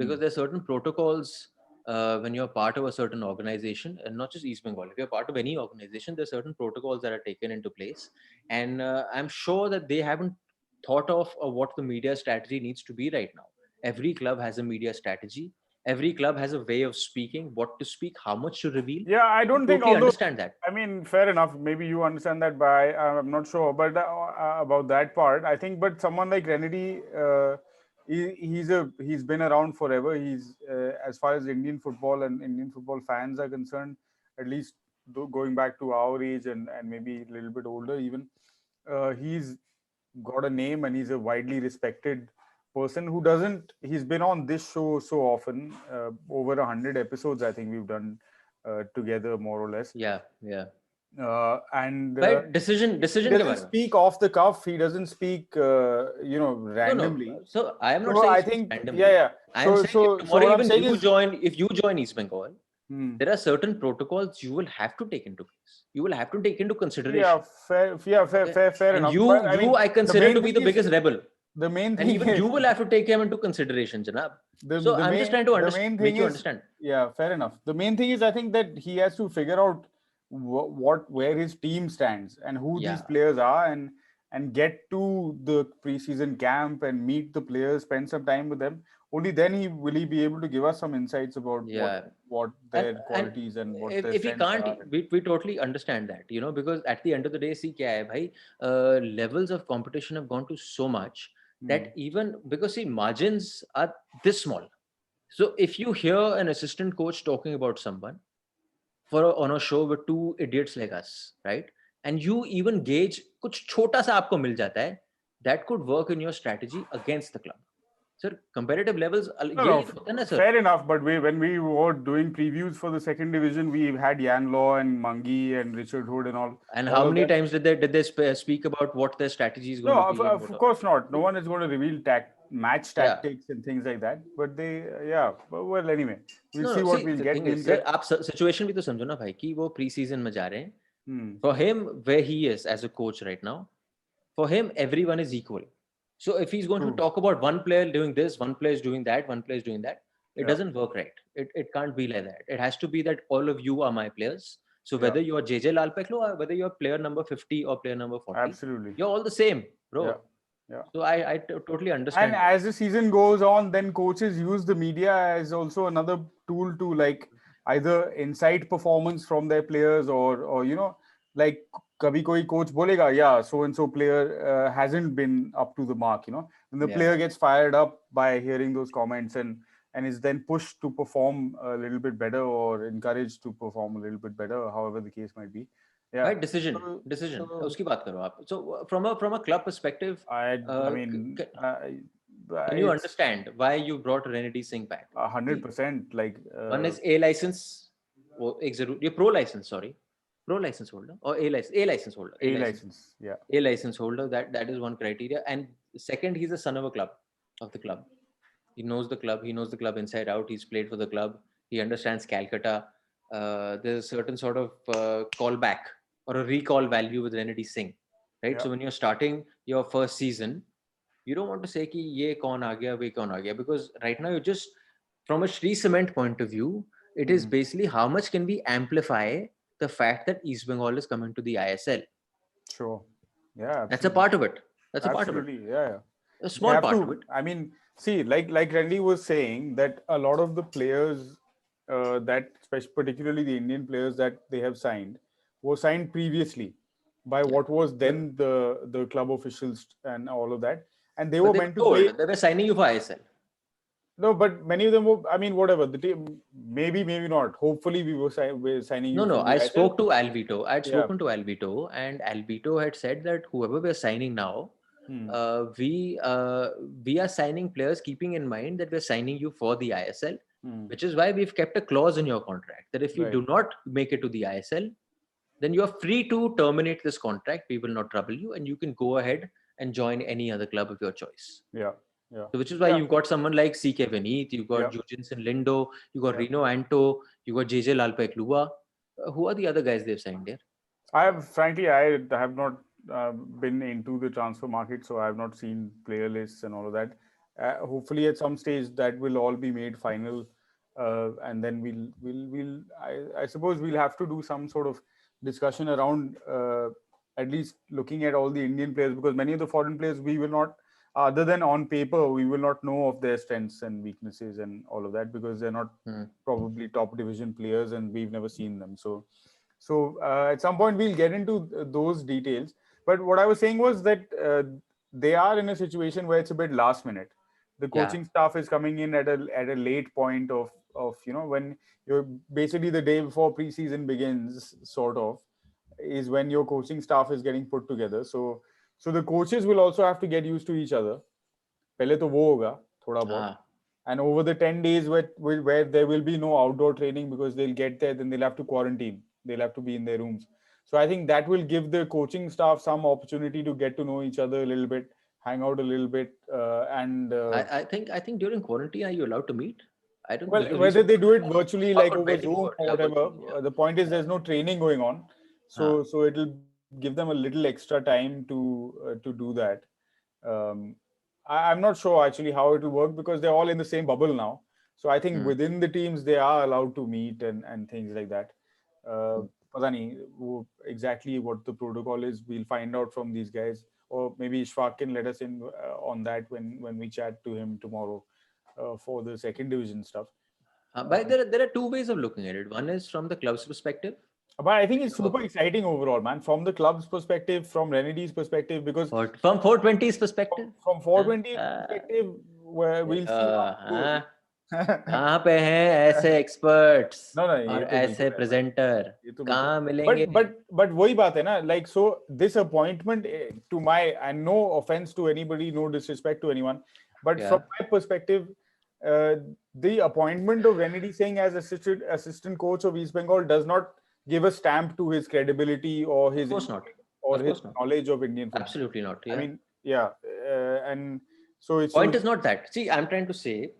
because there's certain protocols when you're part of a certain organization, and not just East Bengal. If you're part of any organization, there's certain protocols that are taken into place, and I'm sure that they haven't thought of what the media strategy needs to be right now. Every club has a media strategy. Every club has a way of speaking, what to speak, how much to reveal. Yeah, I don't think totally understand that. I mean, fair enough. Maybe you understand that, but I'm not sure. But about that part, I think. But someone like Renedy, he's been around forever. He's as far as Indian football and Indian football fans are concerned, at least going back to our age and maybe a little bit older even, he's got a name and he's a widely respected person he's been on this show so often, over 100 episodes I think we've done together, more or less. And decision he doesn't speak off the cuff. He doesn't speak randomly. No. So I am not saying I think randomly. I am saying if you join East Bengal, there are certain protocols you will have to take into place. You will have to take into consideration. Fair enough. You I consider to be the biggest rebel. The main thing, and even you will have to take him into consideration, Janab. So I'm just trying to make you understand. Yeah, fair enough. The main thing is, I think that he has to figure out where his team stands and who these players are, and and get to the preseason camp and meet the players, spend some time with them, only then will he be able to give us some insights about what their qualities and what their if he strengths can't, are. we totally understand that, because at the end of the day, see kya hai bhai, levels of competition have gone to so much that even because see margins are this small. So if you hear an assistant coach talking about someone on a show with two idiots like us, right? And you even gauge कुछ छोटा सा आपको मिल जाता है, that could work in your strategy against the club. Sir, comparative levels, fair enough. But when we were doing previews for the second division, we had Yan Law and Mangi and Richard Hood and all. And how many times did they speak about what their strategy is going to be? No, of course not. No one is going to reveal match tactics and things like that. But well, anyway, we'll see what we'll get. Sir, आप situation भी तो समझो ना भाई कि वो pre-season में जा रहे हैं. For him, where he is as a coach right now, for him everyone is equal. So if he's going to talk about one player doing this, one player is doing that, one player is doing that, it doesn't work right. It can't be like that. It has to be that all of you are my players. So whether you're JJ Lalpekhlua or whether you're player number 50 or player number 40, absolutely, you're all the same, bro. Yeah. So I totally understand. And as the season goes on, then coaches use the media as also another tool to like either incite performance from their players or like kabhi koi coach bolega, so and so player hasn't been up to the mark, and the player gets fired up by hearing those comments and is then pushed to perform a little bit better or encouraged to perform a little bit better, however the case might be. Right, decision. Uski baat karo aap. So from a club perspective, can you understand why you brought Renedy Singh back? 100%. Like one is A license, pro license, sorry. Pro license holder or A license holder. A license, yeah. A license holder, that is one criteria. And second, he's a son of the club. He knows the club. He knows the club inside out. He's played for the club. He understands Calcutta. There's a certain sort of callback or a recall value with Renedy Singh, right? So when you're starting your first season, you don't want to say ki ye kaun aa gaya, we kaun aa gaya, because right now you're just, from a Shree Cement point of view, it is basically how much can we amplify the fact that East Bengal is coming to the ISL. Sure. Yeah. Absolutely. That's a part of it. That's absolutely. A part of it. Yeah. A small part of it. I mean, see, like Renedy was saying, that a lot of the players particularly the Indian players that they have signed were signed previously by what was then the club officials and all of that. And they were meant to play. They were signing you for ISL. No, but many of them were, I mean, whatever. The team, maybe not. Hopefully, we were signing you. No. I spoke to Alvito. I had spoken to Alvito, and Alvito had said that whoever we're signing now, we are signing players keeping in mind that we're signing you for the ISL, which is why we've kept a clause in your contract that if you do not make it to the ISL, then you are free to terminate this contract. We will not trouble you, and you can go ahead and join any other club of your choice. Yeah. So which is why you've got someone like CK Vineet, you've got Jurgensen Lindo, you've got Reno Anto, you've got JJ Lalpekhlua. Who are the other guys they've signed there? I have not been into the transfer market, so I have not seen player lists and all of that. Hopefully, at some stage, that will all be made final, and then I suppose we'll have to do some sort of discussion around at least looking at all the Indian players, because many of the foreign players we will not. Other than on paper, we will not know of their strengths and weaknesses and all of that, because they're not probably top division players and we've never seen them. So at some point we'll get into those details. But what I was saying was that they are in a situation where it's a bit last minute. The coaching staff is coming in at a late point of when you're basically the day before preseason begins, sort of, is when your coaching staff is getting put together. So the coaches will also have to get used to each other. Pehle to wo hoga, thoda bahut. And over the 10 days where there will be no outdoor training, because they'll get there, then they'll have to quarantine. They'll have to be in their rooms. So I think that will give the coaching staff some opportunity to get to know each other a little bit, hang out a little bit, and. I think during quarantine, are you allowed to meet? I don't. Well, whether they do it virtually, like over Zoom or whatever, the point is there's no training going on, so it'll give them a little extra time to do that. I'm not sure actually how it will work, because they're all in the same bubble now. So I think within the teams they are allowed to meet and things like that. Pata nahi exactly what the protocol is. We'll find out from these guys. or maybe Ishfaq can let us in on that when we chat to him tomorrow for the second division stuff. But there are two ways of looking at it. One is from the club's perspective. But I think it's super exciting overall, man. From the club's perspective, from Renedy's perspective, because From 420's perspective. From 420's perspective, where we'll see. कहाँ पे हैं ऐसे experts और ऐसे presenter कहाँ मिलेंगे? But वही बात है ना, like, so this appointment, to my, and no offense to anybody, no disrespect to anyone, but from my perspective, the appointment of Renedy Singh as assistant coach of East Bengal does not give a stamp to his credibility or his knowledge of Indian football. Absolutely not. Yeah. I mean, and so it's point is not that. See, I'm trying to say,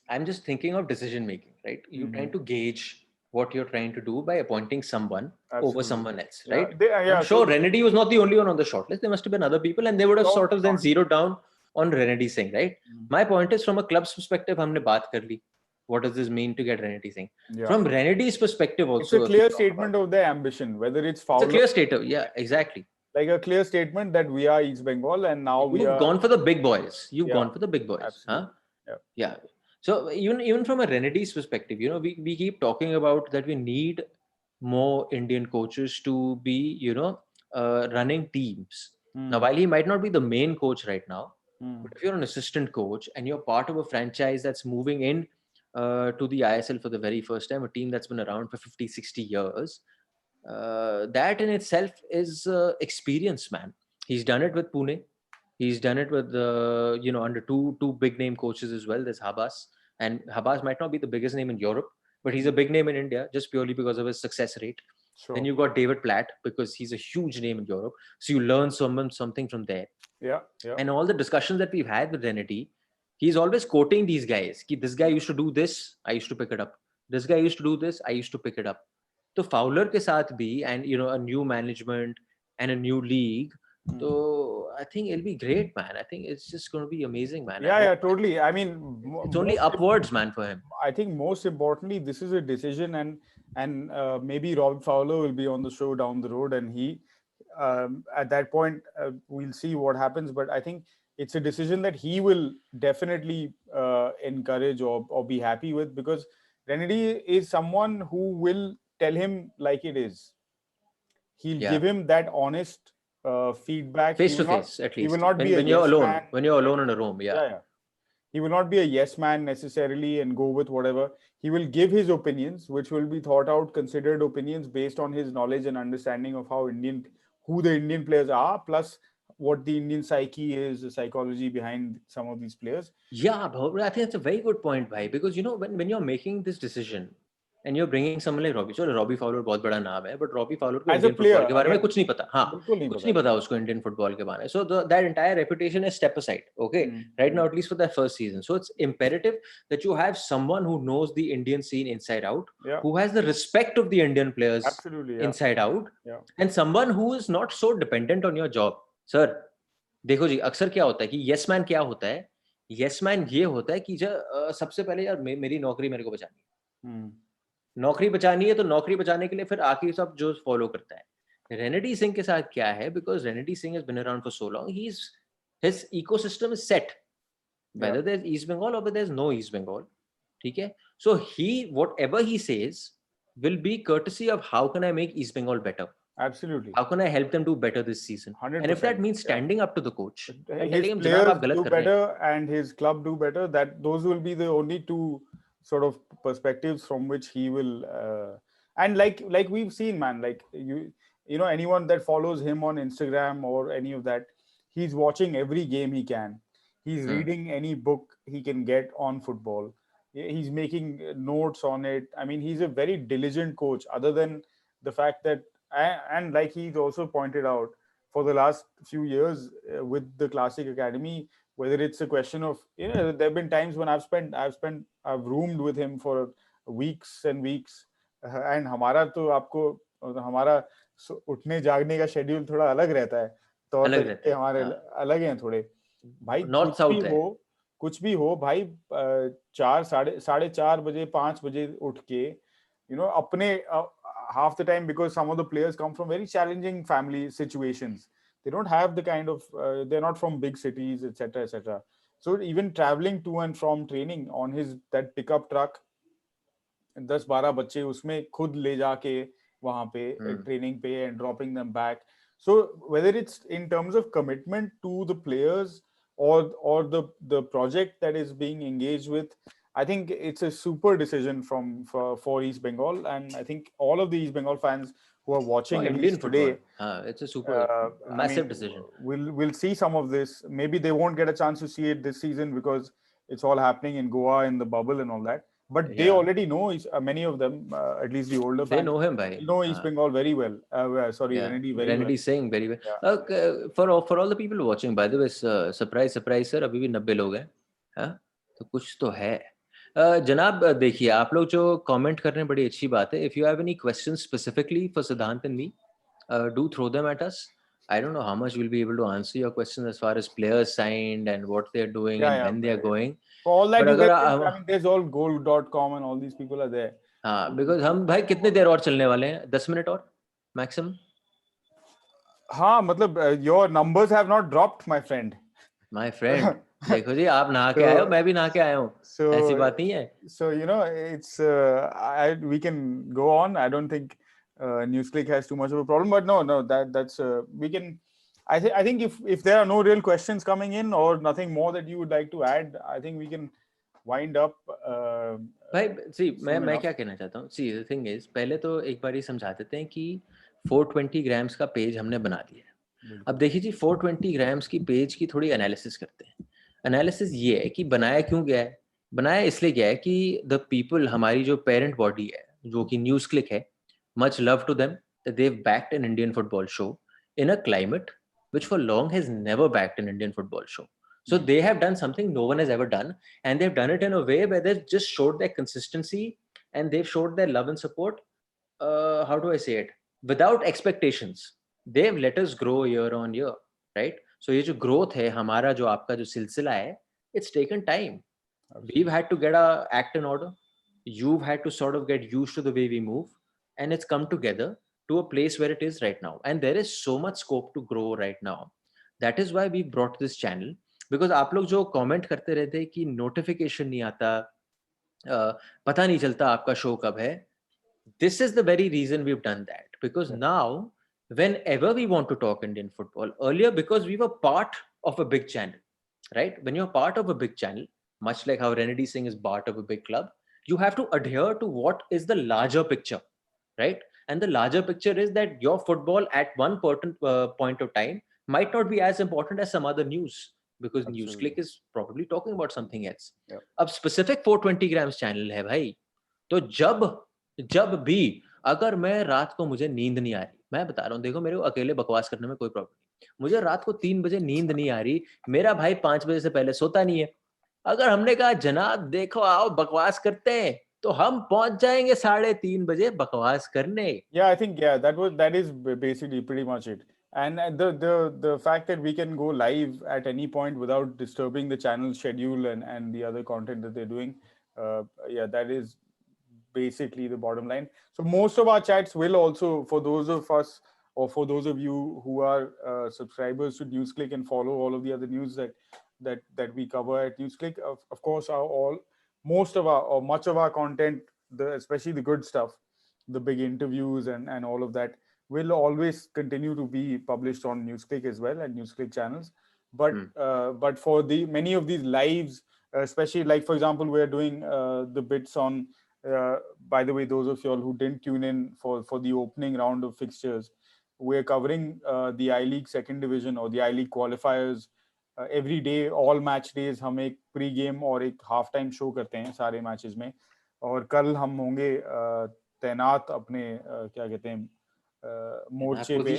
I'm just thinking of decision making, right? You're trying to gauge what you're trying to do by appointing someone over someone else, right? I'm sure Renedy was not the only one on the shortlist. There must have been other people, and they would have sort of then zeroed down on Renedy Singh, right? My point is, from a club's perspective, हमने बात कर ली. What does this mean to get Renedy Singh? From Renedy's perspective also. It's a clear statement of their ambition, whether it's Fowler. It's a clear statement, yeah, exactly. Like a clear statement that we are East Bengal and now You've gone for the big boys. You've gone for the big boys. Absolutely. Huh? Yeah. So even from a Renedy's perspective, you know, we keep talking about that we need more Indian coaches to be, you know, running teams. Now, while he might not be the main coach right now, but if you're an assistant coach and you're part of a franchise that's moving in to the ISL for the very first time, a team that's been around for 50, 60 years, that in itself is experience, man. He's done it with Pune. He's done it with, you know, under two big name coaches as well. There's Habas, and Habas might not be the biggest name in Europe, but he's a big name in India just purely because of his success rate. Sure. Then you've got David Platt because he's a huge name in Europe. So you learn something from there. Yeah. And all the discussions that we've had with Renedy, he's always quoting these guys. This guy used to do this, I used to pick it up. This guy used to do this, I used to pick it up. So Fowler ke saath bhi, and you know, a new management and a new league. So I think it'll be great, man. I think it's just going to be amazing, man. Yeah, totally. I mean, it's only upwards, man, for him. I think most importantly, this is a decision, and maybe Robbie Fowler will be on the show down the road, and he at that point we'll see what happens. But I think it's a decision that he will definitely encourage or be happy with, because Renedy is someone who will tell him like it is. He'll give him that honest feedback face to face, at least. He will not be when you're alone. When you're alone in a room, yeah. He will not be a yes man necessarily and go with whatever. He will give his opinions, which will be thought out, considered opinions based on his knowledge and understanding of who the Indian players are, plus what the Indian psyche is, the psychology behind some of these players. Yeah, I think that's a very good point, bhai, because you know, when you're making this decision and you're bringing someone like Robbie, so Robbie Fowler बहुत बड़ा नाम है, but Robbie Fowler को Indian football के बारे में कुछ नहीं पता, कुछ नहीं पता उसको Indian football के बारे में. So that entire reputation is step aside, okay? Right now, at least for that first season. So it's imperative that you have someone who knows the Indian scene inside out, who has the respect of the Indian players inside out, and someone who is not so dependent on your job. Sir, देखो जी, अक्सर क्या होता है कि yes man क्या होता है? Yes man ये होता है कि सबसे पहले यार मेरी नौकरी मेरे को बचानी है. नौकरी बचानी है तो नौकरी बचाने के लिए फिर आखिर सब जो फॉलो करता है. रेनेडी सिंह के साथ क्या है, because Renedy Singh has been around for so long, his ecosystem is set, whether there is East Bengal और there is no East Bengal. ठीक है, so he whatever he says will be courtesy of how can I make East Bengal better. Absolutely. How can I help them do better this season? 100%. And if that means standing up to the coach, his players do better and his club do better, those will be the only two sort of perspectives from which he will and like we've seen, man, like you know, anyone that follows him on Instagram or any of that, he's watching every game he can. He's reading any book he can get on football. He's making notes on it. I mean, he's a very diligent coach, other than the fact that, and like he's also pointed out, for the last few years with the Classic Academy, whether it's a question of, you know, there have been times when I've roomed with him for weeks and weeks, and हमारा तो आपको हमारा उठने जागने का schedule थोड़ा अलग रहता है, तो हमारे अलग हैं थोड़े भाई. नॉर्थ साउथ है, कुछ भी हो भाई, 4:30 बजे 5 बजे उठ के, you know, अपने half the time, because some of the players come from very challenging family situations, they don't have the kind of they're not from big cities, etc., etc. So even traveling to and from training on his that pickup truck, 10-12 बच्चे उसमें खुद ले जाके वहां पे training पे and dropping them back. So whether it's in terms of commitment to the players or the project that is being engaged with, I think it's a super decision for East Bengal, and I think all of the East Bengal fans who are watching at Indian least today, it's a super massive decision. We'll see some of this. Maybe they won't get a chance to see it this season because it's all happening in Goa in the bubble and all that. But they already know many of them, at least the older fans. They know him, bhai. They know East Bengal very well. Renedy very well. Renedy Singh very well. Yeah. For all the people watching, by the way, surprise sir, अभी भी 90 लोग हैं, हाँ? तो कुछ तो है. जनाब देखिए, आप लोग जो कमेंट कर रहे हैं बड़ी अच्छी बात है. If you have any questions specifically for Siddhant and me, do throw them at us. I don't know how much we'll be able to answer your questions as far as players signed and what they're doing and when they're going. For all that, there's all gold.com and all these people are there. हाँ, because हम भाई कितने देर और चलने वाले हैं? 10 minute और maximum. हाँ, मतलब your numbers have not dropped, my friend. My friend. देखो जी, आप नहा के आए हो, मैं भी नहा के आया हूँ. ऐसी बात नहीं है. So you know, it's we can go on. I don't think NewsClick has too much of a problem, but no, that's we can. I think if there are no real questions coming in or nothing more that you would like to add, I think we can wind up. भाई, see, मैं क्या कहना चाहता हूँ. See, the thing is, पहले तो एक बार ही समझा देते हैं कि 420 ग्राम्स का पेज हमने बना दिया है. अब देखिए जी, 420 ग्राम्स की पेज की थोड़ी एनालिसिस करते हैं. एनालिसिस ये है कि बनाया क्यों गया है. बनाया इसलिए गया है कि द पीपल, हमारी जो पेरेंट बॉडी है, जो कि न्यूज़ क्लिक है, much love to them that they have backed an Indian football show in a climate which for long has never backed an Indian football show. So they have done something no one has ever done, and they've done it in a way where they've just showed their consistency and they've showed their love and support. How do I say it? Without expectations. They've let us grow year on year, right? So ये जो growth है, हमारा जो आपका जो सिलसिला है, it's taken time. Absolutely. We've had to get our act in order. You've had to sort of get used to the way we move, and it's come together to a place where it is right now, and there is so much scope to grow right now. That is why we brought this channel, because आप लोग जो comment करते रहते कि notification नहीं आता, पता नहीं चलता आपका show कब है. This is the very reason we've done that, because now whenever we want to talk Indian football, earlier because we were part of a big channel, right? When you're part of a big channel, much like how Renedy Singh is part of a big club, you have to adhere to what is the larger picture, right? And the larger picture is that your football at one point of time might not be as important as some other news, because NewsClick is probably talking about something else. अब specific 420 grams channel है भाई, तो जब भी अगर मैं रात को मुझे नींद नहीं आ रही, मैं बता रहा हूँ, देखो मेरे को अकेले बकवास करने में कोई प्रॉब्लम नहीं, मुझे रात को 3 बजे नींद नहीं आ रही, मेरा भाई 5 बजे से पहले सोता नहीं है, अगर हमने कहा जनाब देखो आओ बकवास करते हैं, तो हम पहुंच जाएंगे 3:30 बजे बकवास करने. Yeah, I think that is basically pretty much it. And the fact that we can go live at any point without disturbing the channel schedule and the other content that they're doing, that is basically the bottom line. So most of our chats will also, for those of us or for those of you who are subscribers to NewsClick and follow all of the other news that we cover at NewsClick, of course, much of our content, especially the good stuff, the big interviews and all of that, will always continue to be published on NewsClick as well and NewsClick channels. But for the many of these lives, especially like for example, we're doing the bits on. By the way, those of you all who didn't tune in for the opening round of fixtures, we're covering the I-League second division or the I-League qualifiers. Every day, all match days, हम एक pre game और एक half time show करते हैं सारे matches में, और कल हम होंगे तैनात अपने क्या कहते हैं मोर्चे पे.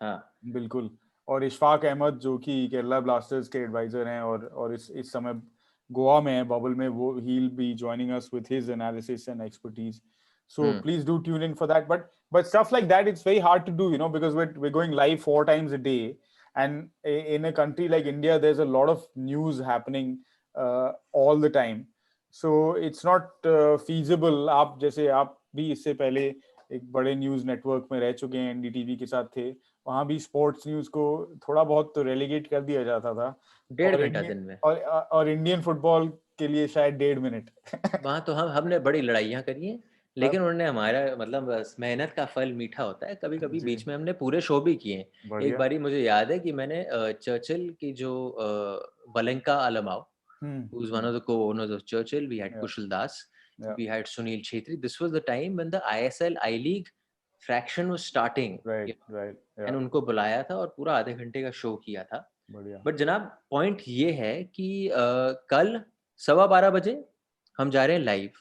हाँ बिल्कुल. और इशफाक अहमद जो कि केरला ब्लास्टर्स के एडवाइजर हैं और इस समय गोवा में है बबल में, वो he'll be joining us with his analysis and expertise. So please do tune in for that. But stuff like that, it's very hard to do, you know, because we're going live 4 times a day. And in a country like India, there's a lot of news happening all the time. So it's not feasible. आप भी इससे पहले एक बड़े news network में रह चुके हैं, NDTV के साथ थे, वहां भी स्पोर्ट्स न्यूज को थोड़ा बहुत तो रेलीगेट कर दिया जाता था, 1.5 घंटा दिन में, और इंडियन फुटबॉल के लिए शायद 1.5 मिनट। वहाँ तो हमने बड़ी लड़ाइयाँ करी हैं, लेकिन उन्होंने हमारा मतलब मेहनत का फल मीठा होता है। कभी कभी बीच में हमने पूरे शो भी किए हैं। एक बारी मुझे याद है कि मैंने चर्चिल की जो वलेंका अलमाओ, who was one of the co-owners of Churchill, we had Kushal Das, we had Sunil Chhetri. This was the time when the ISL I-League fraction was starting, and उनको बुलाया था और पूरा आधे घंटे का शो किया था। बट जनाब पॉइंट ये है कि कल 12:15 बजे हम जा रहे हैं live,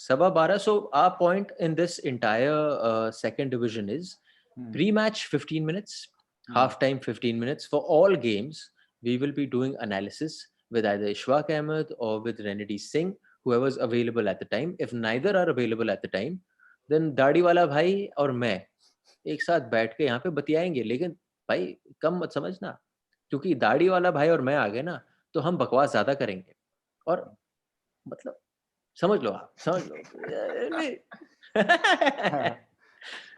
12:15. So our point in this entire second division is pre-match 15 minutes, half-time 15 minutes. For all games, we will be doing analysis with either Ishwaq Ahmed or with Renedy Singh, whoever's available at the time. If neither are available at the time, then दाढ़ी वाला भाई और मैं एक साथ बैठ के यहाँ पे बतियाएंगे। लेकिन भाई कम मत समझना, क्योंकि दाढ़ी वाला भाई और मैं आ गए ना तो हम बकवास ज्यादा करेंगे, और मतलब समझ लो, आप समझ लो।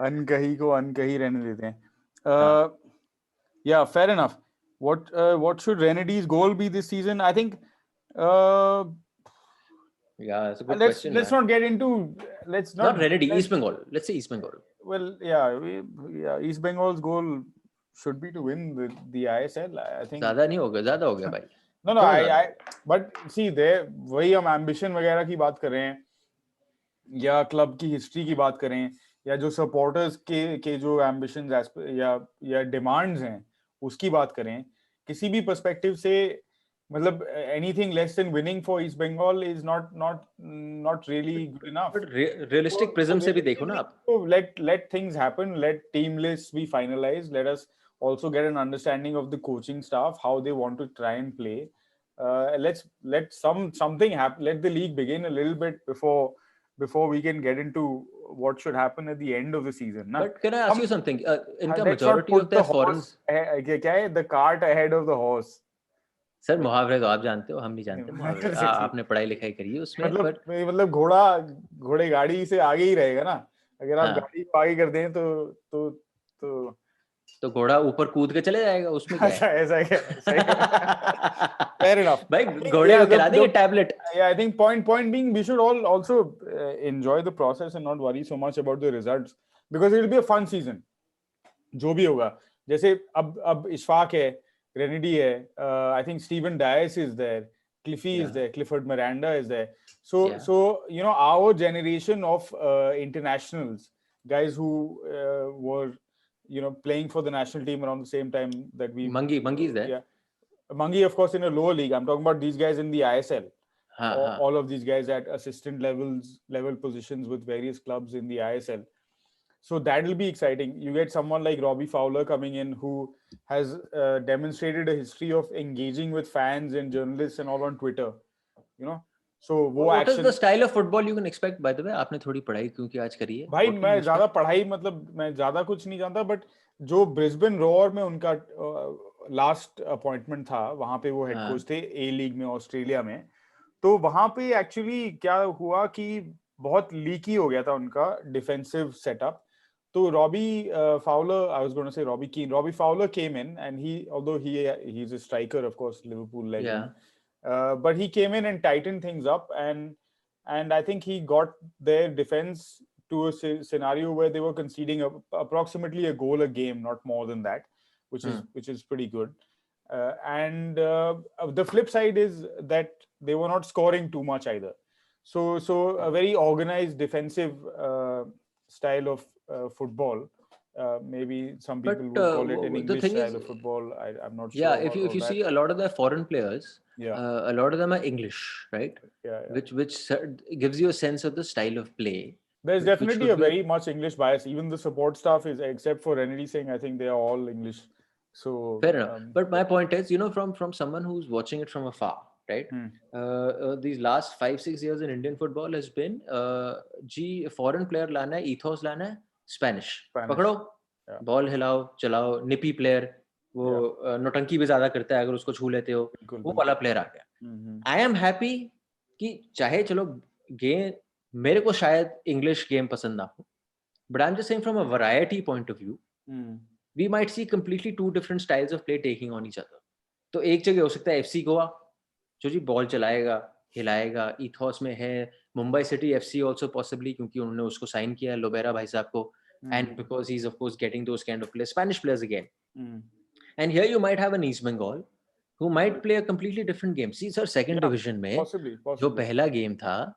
अनकही को अनकही रहने देते हैं। Yeah, fair enough. What should Renedy's goal be this season? I think yeah, it's a good let's question. Let's not get into not Renedy, East Bengal. Let's say East Bengal. Well, yeah, East Bengal's goal should be to win the ISL. I think ज़्यादा नहीं होगा, ज़्यादा हो गया भाई। No, but see there, वही हम ambition वगैरह की बात कर रहे हैं, या क्लब की हिस्ट्री की बात करें, या जो सपोर्टर्स के जो एम्बिशंस या डिमांड्स हैं उसकी बात करें, किसी भी पर्सपेक्टिव से मतलब anything less than winning for East Bengal is not really good enough. But realistic prism से भी देखो ना आप। तो let things happen, let team list be finalised, let us also get an understanding of the coaching staff, how they want to try and play. Let something happen, let the league begin a little bit before we can get into what should happen at the end of the season. But can I ask you something? Inka majority of the foreign क्या है, the cart ahead of the horse. Sir मुहावरे तो आप जानते हो, हम नहीं जानते मुहावरे। आपने पढ़ाई लिखाई करी है उसमें। मतलब घोड़े गाड़ी से आगे ही रहेगा ना, अगर आप गाड़ी को आगे कर दें तो घोड़ा ऊपर कूद के चले जाएगा, उसमें क्या है? ऐसा क्या? Fair enough. भाई घोड़े को खिला देंगे tablet. Yeah, I think point being, we should all also enjoy the process and not worry so much about the results, because it will be a fun season. जो भी होगा, जैसे अब इशफाक है, रेनेडी है, I think Stephen Dias is there, Cliffy is there, Clifford Miranda is there. So you know, our generation of internationals, guys who were playing for the national team around the same time that we Mangi is there. Yeah, Mangi of course in a lower league. I'm talking about these guys in the ISL. All of these guys at assistant level positions with various clubs in the ISL. So that will be exciting. You get someone like Robbie Fowler coming in, who has demonstrated a history of engaging with fans and journalists and all on Twitter. So what is the style of football you can expect? By the way, आपने थोड़ी पढ़ाई क्योंकि आज करी है। भाई मैं ज्यादा पढ़ाई मतलब मैं ज्यादा कुछ नहीं जानता, बट जो ब्रिस्बेन रोअर में उनका लास्ट अपॉइंटमेंट था, वहां पे वो हेड कोच थे ए लीग में ऑस्ट्रेलिया में। तो वहां पे एक्चुअली क्या हुआ कि बहुत लीकी हो गया था उनका डिफेंसिव सेटअप। तो Robbie Fowler, I was going to say Robbie Keane. Robbie Fowler came in, and although he's a striker, of course, Liverpool legend. But he came in and tightened things up, and I think he got their defense to a scenario where they were conceding approximately a goal a game, not more than that, which is pretty good. And the flip side is that they were not scoring too much either. So a very organized defensive style of football. Maybe some people would call it an English style of football. I'm not sure. Yeah, if you see a lot of the foreign players, a lot of them are English, right? Which gives you a sense of the style of play. There's definitely a very much English bias. Even the support staff is, except for Renedy Singh, I think they are all English. So fair enough. But my point is, from someone who's watching it from afar, right? These last 5-6 years in Indian football has been foreign player लाना है, ethos लाना है, Spanish. पकड़ो, ball हिलाओ, चलाओ, निपी player, वो नौटंकी भी ज्यादा करता है, अगर उसको छू लेते हो, वो वाला प्लेयर आ गया। आई एम हैप्पी कि चाहे चलो गेम, मेरे को शायद इंग्लिश गेम पसंद ना हो, but I am just saying from a variety point of view, we might see completely two different styles of play taking on each other. तो एक जगह हो सकता है FC गोवा जो जी बॉल चलाएगा, हिलाएगा, ethos में है. Mumbai city FC also possibly क्योंकि उन्होंने उसको साइन किया है लोबेरा भाई साहब को, and because he's of course getting those kind of players, Spanish players again. And here you might have an East Bengal who might play a completely different game. See sir, second division में possibly. जो पहला game था,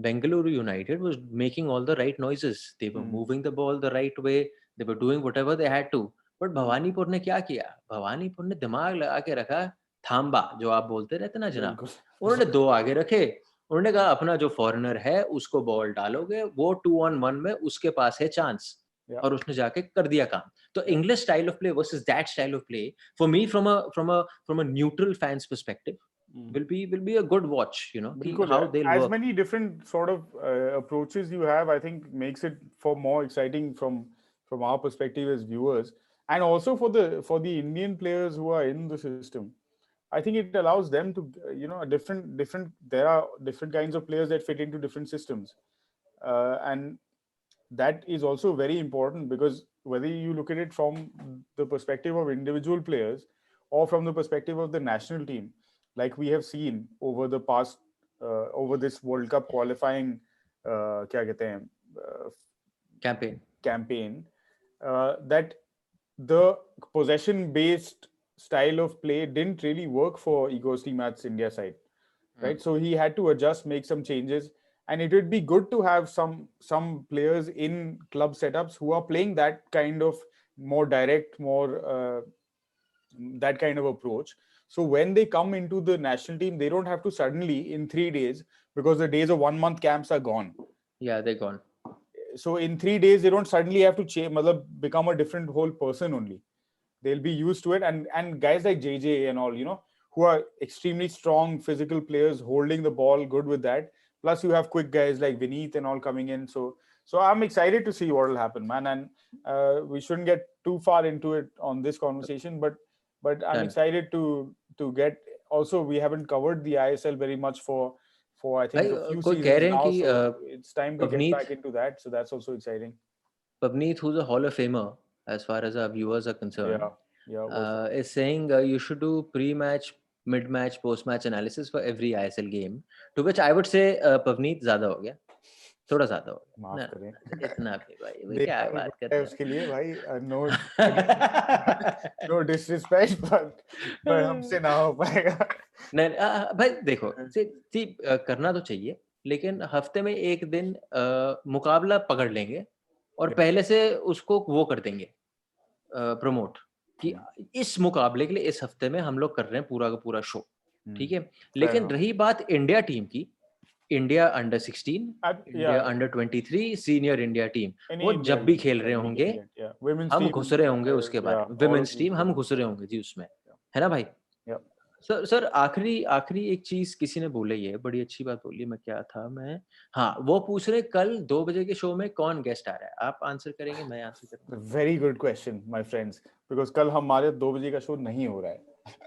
Bengaluru United was making all the right noises. They were moving the ball the right way. They were doing whatever they had to. But Bhawanipur ने क्या किया? भवानीपुर ने दिमाग लगा के रखा थाम्बा, जो आप बोलते रहते ना जनाब. उन्होंने दो आगे रखे. उन्होंने कहा अपना जो फॉरेनर है उसको बॉल डालोगे, वो 2-on-1 में उसके पास है चांस. और उसने जाके कर दिया काम. तो English style of play versus that style of play, for me from a neutral fan's perspective, will be a good watch, you know, how they'll as work. many different sort of approaches you have, I think makes it for more exciting from our perspective as viewers, and also for the Indian players who are in the system. I think it allows them to, you know, there are different kinds of players that fit into different systems, and that is also very important, because whether you look at it from the perspective of individual players or from the perspective of the national team, like we have seen over the past over this World Cup qualifying क्या कहते हैं campaign, that the possession based style of play didn't really work for Igor's team at India side, right? So he had to adjust, make some changes, and it would be good to have some players in club setups who are playing that kind of more direct, more that kind of approach. So when they come into the national team, they don't have to suddenly in 3 days, because the days of 1 month camps are gone. Yeah, they're gone. So in 3 days, they don't suddenly have to change, become a different whole person only. They'll be used to it. And guys like JJ and all, you know, who are extremely strong physical players, holding the ball, good with that. Plus you have quick guys like Vineet and all coming in. So I'm excited to see what will happen, man. And we shouldn't get too far into it on this conversation, but I'm excited to get. Also, we haven't covered the ISL very much for I think a few seasons now. So it's time to get back into that. So that's also exciting. Pavneet, who's a Hall of Famer as far as our viewers are concerned, is saying you should do pre-match, mid-match, post-match analysis for every ISL game. To which I would say, Pavneet, ज़्यादा हो गया, थोड़ा ज़्यादा हो गया. माफ करें. इतना भी भाई, क्या बात कर रहे हैं उसके लिए भाई, no disrespect, but हमसे ना हो पाएगा. नहीं भाई देखो, करना तो चाहिए, लेकिन हफ्ते में एक दिन मुकाबला पकड़ लेंगे और पहले से उसको वो कर देंगे प्रमोट कि इस मुकाबले के लिए इस हफ्ते में हम लोग कर रहे हैं पूरा का पूरा शो, ठीक है. लेकिन रही बात इंडिया टीम की, India under 16, India under 23, senior India team, वो जब भी खेल रहे होंगे हम घुस रहे होंगे उसके बाद. विमेंस टीम हम घुस रहे होंगे जी उसमें, है ना भाई. सर आखिरी एक चीज किसी ने बोली है, बड़ी अच्छी बात बोली. मैं क्या था मैं वो पूछ रहे कल 2 बजे के शो में कौन गेस्ट आ रहा है. आप आंसर करेंगे, मैं आंसर करूंगा. Very good question my friends, because कल हमारे 2 बजे का शो नहीं हो रहा है.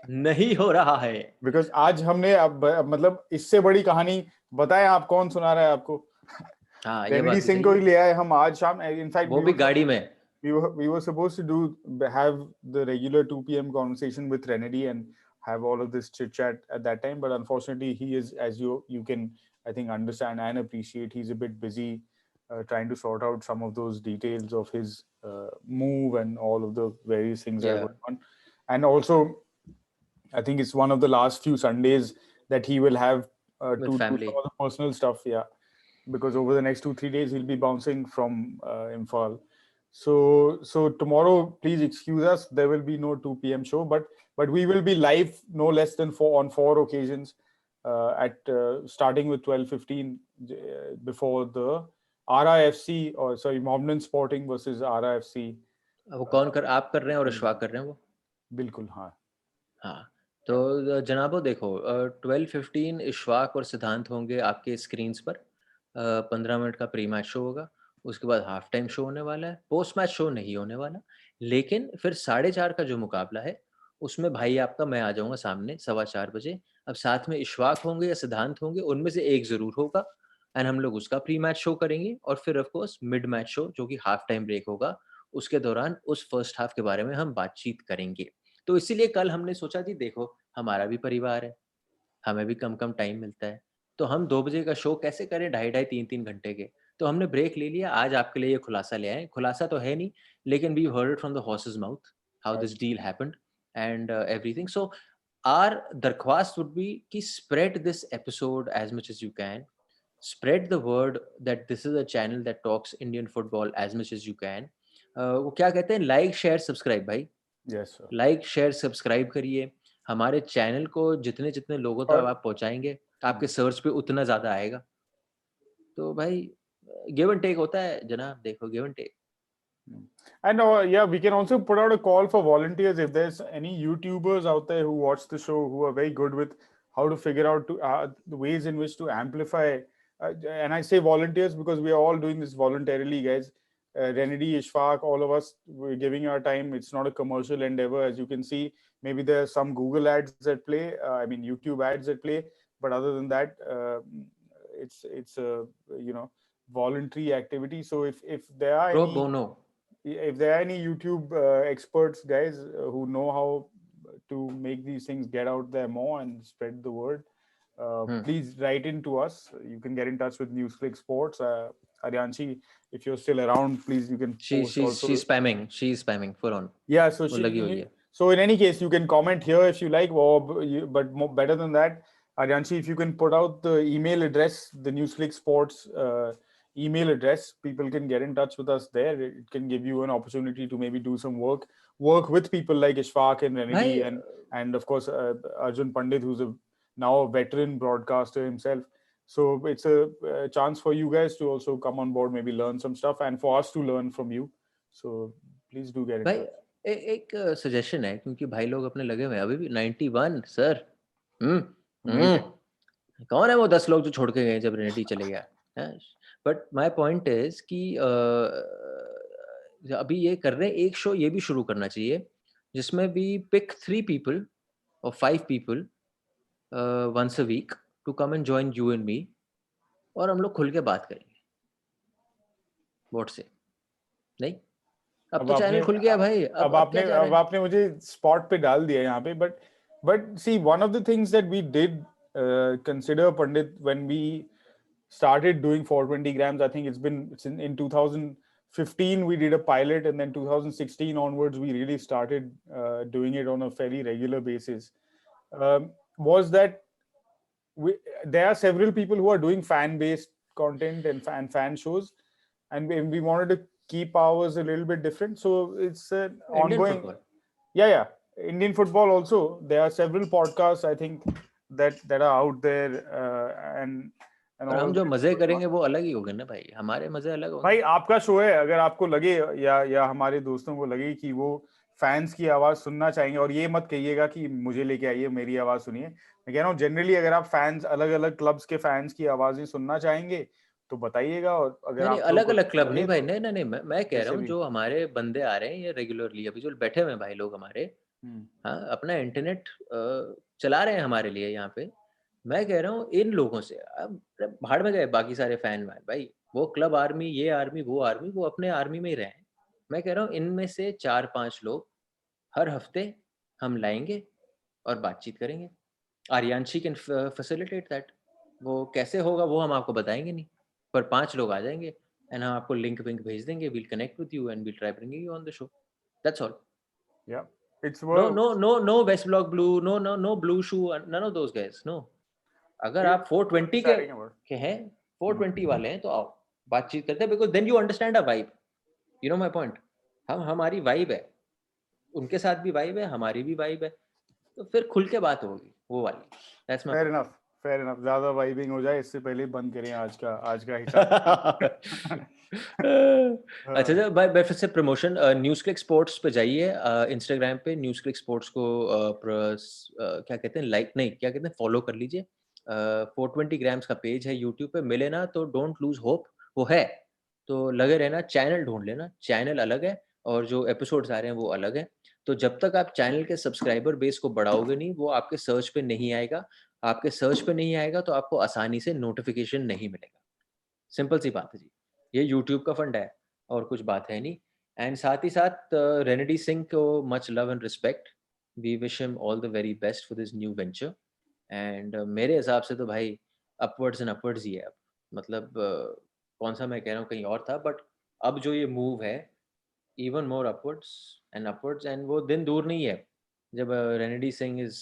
नहीं हो रहा है बिकॉज़ आज हमने मतलब इससे बड़ी कहानी बताएं. आप कौन सुना रहा है आपको? रेनेडी सिंह को ही ले आए हम आज शाम. इनफैक्ट वो भी गाड़ी में. We were supposed to have the regular 2 p.m. conversation with Renedy and have all of this chit chat at that time, but unfortunately he is, as you can I think understand and appreciate, he's a bit busy trying to sort out some of those details of his move and all of the various things that are going on. And also I think it's one of the last few Sundays that he will have to do some of the personal stuff, because over the next 2-3 days he'll be bouncing from Imphal. So tomorrow, please excuse us, there will be no 2 p.m. show, but we will be live no less than 4 occasions at starting with 12:15 before the RIFC, or sorry, Mohammedan Sporting versus RIFC. वो कौन आप कर रहे हैं और इशफाक कर रहे हैं वो? बिल्कुल. हाँ तो जनाबो देखो, 12:15 इशफाक और सिद्धांत होंगे आपके स्क्रीन्स पर. 15 मिनट का प्री मैच शो होगा, उसके बाद हाफ टाइम शो होने वाला है, पोस्ट मैच शो नहीं होने वाला. लेकिन फिर 4:30 का जो मुकाबला है उसमें भाई आपका मैं आ जाऊंगा सामने 4:15 बजे. अब साथ में इशफाक होंगे या सिद्धांत होंगे, उनमें से एक जरूर होगा, एंड हम लोग उसका प्री मैच शो करेंगे. और फिर of course mid match show जो कि हाफ टाइम ब्रेक होगा, उसके दौरान उस फर्स्ट हाफ के बारे में हम बातचीत करेंगे। तो इसीलिए कल हमने सोचा जी देखो हमारा भी परिवार है, हमें भी कम टाइम मिलता है, तो हम 2 बजे का शो कैसे करें ढाई 3 घंटे के। तो हमने ब्रेक ले लिया, आज आपके लिए ये खुलासा ले आए। खुलासा तो है नहीं, लेकिन we heard it from the horse's mouth how this deal happened and everything. So our darkhwast would be कि spread this episode as much as you can, spread the word that this is a channel that talks Indian football as much as you can. वो क्या कहते हैं, like share subscribe भाई। Yes, sir. Like share subscribe करिए, हमारे channel को जितने जितने लोगों तक आप पहुंचाएंगे आपके सर्च पे उतना ज्यादा आएगा। तो भाई गिव एंड टेक होता है जनाब, देखो give and take. And yeah, we can also put out a call for volunteers if there's any YouTubers out there who watch the show who are very good with how to figure out the ways in which to amplify. And I say volunteers because we are all doing this voluntarily, guys. Renedy, Ishfaq, all of us, we're giving our time. It's not a commercial endeavor, as you can see. Maybe there are some Google ads at play. I mean, YouTube ads at play. But other than that, it's a voluntary activity. So if there are Pro any bono. If there are any YouTube experts, guys, who know how to make these things get out there more and spread the word, please write in to us. You can get in touch with NewsClick Sports. Aryanshi, if you're still around, please, you can post also. She's spamming full on. Yeah, so in any case, you can comment here if you like, but better than that, Aryanshi, if you can put out the email address, the NewsClick Sports email address, people can get in touch with us there. It can give you an opportunity to maybe do some work with people like Ishfaq and Renedy and of course Arjun Pandit, who's now a veteran broadcaster himself. So it's a chance for you guys to also come on board, maybe learn some stuff, and for us to learn from you. So please do get in touch. एक suggestion है, क्योंकि भाई लोग अपने लगे हुए हैं अभी भी 91 सर। कौन है वो 10 लोग जो छोड़ के गए जब रेनेडी चले गया। बट माय पॉइंट इज कि अभी ये कर रहे हैं, एक शो ये भी शुरू करना चाहिए जिसमें भी pick 3 people or 5 people once a week to come and join you and me, और हम लोग खुल के बात करेंगे। व्हाट से नहीं, अब तो चैनल खुल गया भाई। अब आपने मुझे स्पॉट पे डाल दिया यहाँ पे, but see, one of the things that we did consider, Pandit, when we started doing 420 grams, I think it's in 2015 we did a pilot, and then 2016 onwards we really started doing it on a fairly regular basis, was that there are several people who are doing fan-based content and fan shows, and we wanted to keep ours a little bit different, so it's an ongoing football. Yeah, Indian football also. There are several podcasts, I think, that are out there, and हम जो मजे करेंगे वो अलग ही होंगे ना भाई, हमारे मजे अलग होंगे। भाई आपका शो है, अगर आपको लगे या हमारे दोस्तों को लगे कि वो फैंस की आवाज सुनना चाहेंगे, और ये मत कहिएगा कि मुझे लेके आइए मेरी आवाज सुनिए, मैं कह रहा हूँ जनरली अगर आप फैंस अलग अलग क्लब्स के फैंस की आवाजें सुनना चाहेंगे तो बताइए। और अगर आप अलग अलग क्लब नहीं भाई, नहीं मैं कह रहा हूँ जो हमारे बंदे आ रहे हैं ये रेगुलरली अभी जो बैठे हुए भाई लोग हमारे, हाँ अपना इंटरनेट चला रहे हैं हमारे लिए यहाँ पे, मैं कह रहा हूँ इन लोगों से अब भाड़ में गए बाकी सारे फैन भाई, वो क्लब आर्मी, ये आर्मी, वो आर्मी, वो अपने आर्मी में ही रहे। मैं कह रहा हूँ इनमें से 4-5 लोग हर हफ्ते हम लाएंगे और बातचीत करेंगे। Aryanshi can facilitate that. वो कैसे होगा वो हम आपको बताएंगे नहीं, पर 5 लोग आ जाएंगे एंड हम आपको लिंक विंक भेज देंगे, we'll connect with you and we'll try bringing you on the show, that's all. Yeah, it's no West Block Blue, no Blue Shoe, none of those guys, no। अगर आप 420 के हैं, 420 वाले हैं, तो आओ बातचीत करते हैं, because then you understand a vibe, you know my point. हमारी वाइब है, उनके साथ भी वाइब है, हमारी भी वाइब है, तो फिर खुल के बात होगी वो वाली। That's my fair enough. ज्यादा वाइबिंग हो जाए इससे पहले बंद करें आज का हिसाब। अच्छा भाई फिर से प्रमोशन, न्यूज़ क्लिक स्पोर्ट्स पे जाइए, इंस्टाग्राम पे न्यूज़ क्लिक स्पोर्ट्स को क्या कहते हैं, लाइक नहीं क्या कहते हैं, फॉलो कर लीजिए। 420 ग्राम्स का पेज है यूट्यूब पे, मिले ना तो डोंट लूज होप, वो है तो लगे रहना, चैनल ढूंढ लेना, चैनल अलग है और जो एपिसोड्स आ रहे हैं वो अलग है। तो जब तक आप चैनल के सब्सक्राइबर बेस को बढ़ाओगे नहीं, वो आपके सर्च पे नहीं आएगा, आपके सर्च पे नहीं आएगा तो आपको आसानी से नोटिफिकेशन नहीं मिलेगा। सिंपल सी बात है जी, ये यूट्यूब का फंड है और कुछ बात है नहीं। एंड साथ ही साथ रेनेडी सिंह को much love and respect. We wish him all the very best for this new venture. And मेरे हिसाब से तो भाई अपवर्ड्स एंड अपवर्ड्स ही है अब. मतलब कौन सा मैं कह रहा हूँ कहीं और था, बट अब जो ये मूव है even more upwards, and वो दिन दूर नहीं है जब Renedy Singh is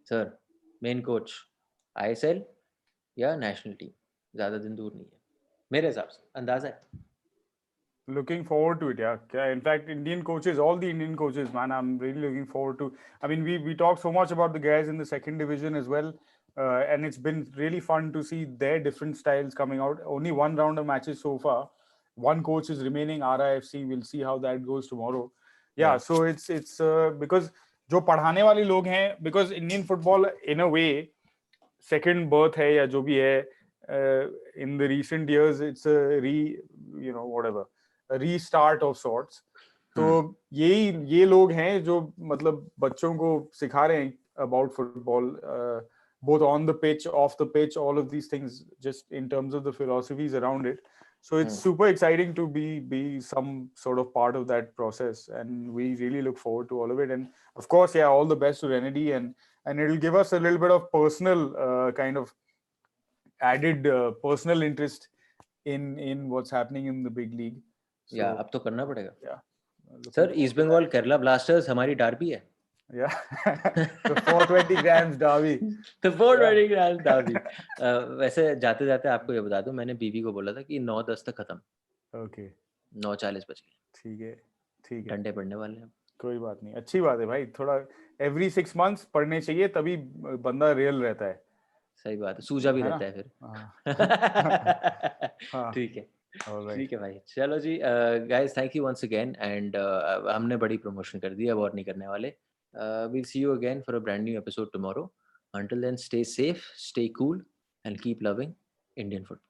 sir main coach ISL या नेशनल टीम. ज़्यादा दिन दूर नहीं है मेरे हिसाब से, अंदाजा है. Looking forward to it, yeah. In fact, Indian coaches, all the Indian coaches, man, I'm really looking forward to. I mean, we talked so much about the guys in the second division as well, and it's been really fun to see their different styles coming out. Only one round of matches so far. One coach is remaining, RIFC. We'll see how that goes tomorrow. Yeah, so it's because जो पढ़ाने वाले लोग हैं, because Indian football in a way second birth है या जो भी है, in the recent years it's a whatever. Restart of sorts. तो ये लोग हैं जो मतलब बच्चों को सिखा रहे हैं about football, both on the pitch, off the pitch, all of these things, just in terms of the philosophies around it. So it's super exciting to be some sort of part of that process, and we really look forward to all of it. And of course, yeah, all the best to Renedy, and it'll give us a little bit of personal kind of added personal interest in what's happening in the big league. या अब तो करना पड़ेगा. Yeah. Sir east Bengal Kerala blasters हमारी derby है. Yeah. The 420 grams derby. The 420 grams derby. वैसे जाते जाते आपको ये बता दूं, मैंने बीवी को बोला था कि 9:10 तक खत्म. Okay. 9:40 बज गए. ठीक है. ठंडे पड़ने वाले हैं. कोई बात नहीं, अच्छी बात है भाई. थोड़ा every 6 months पढ़ने चाहिए, तभी बंदा रियल रहता है. सही बात है, सूजा भी रहता है फिर. ठीक है. ठीक है भाई, चलो जी. Guys thank you once again, and हमने बड़ी प्रमोशन कर दी, अब और नहीं करने वाले. we'll see you again for a brand new episode tomorrow. Until then, stay safe, stay cool, and keep loving Indian football.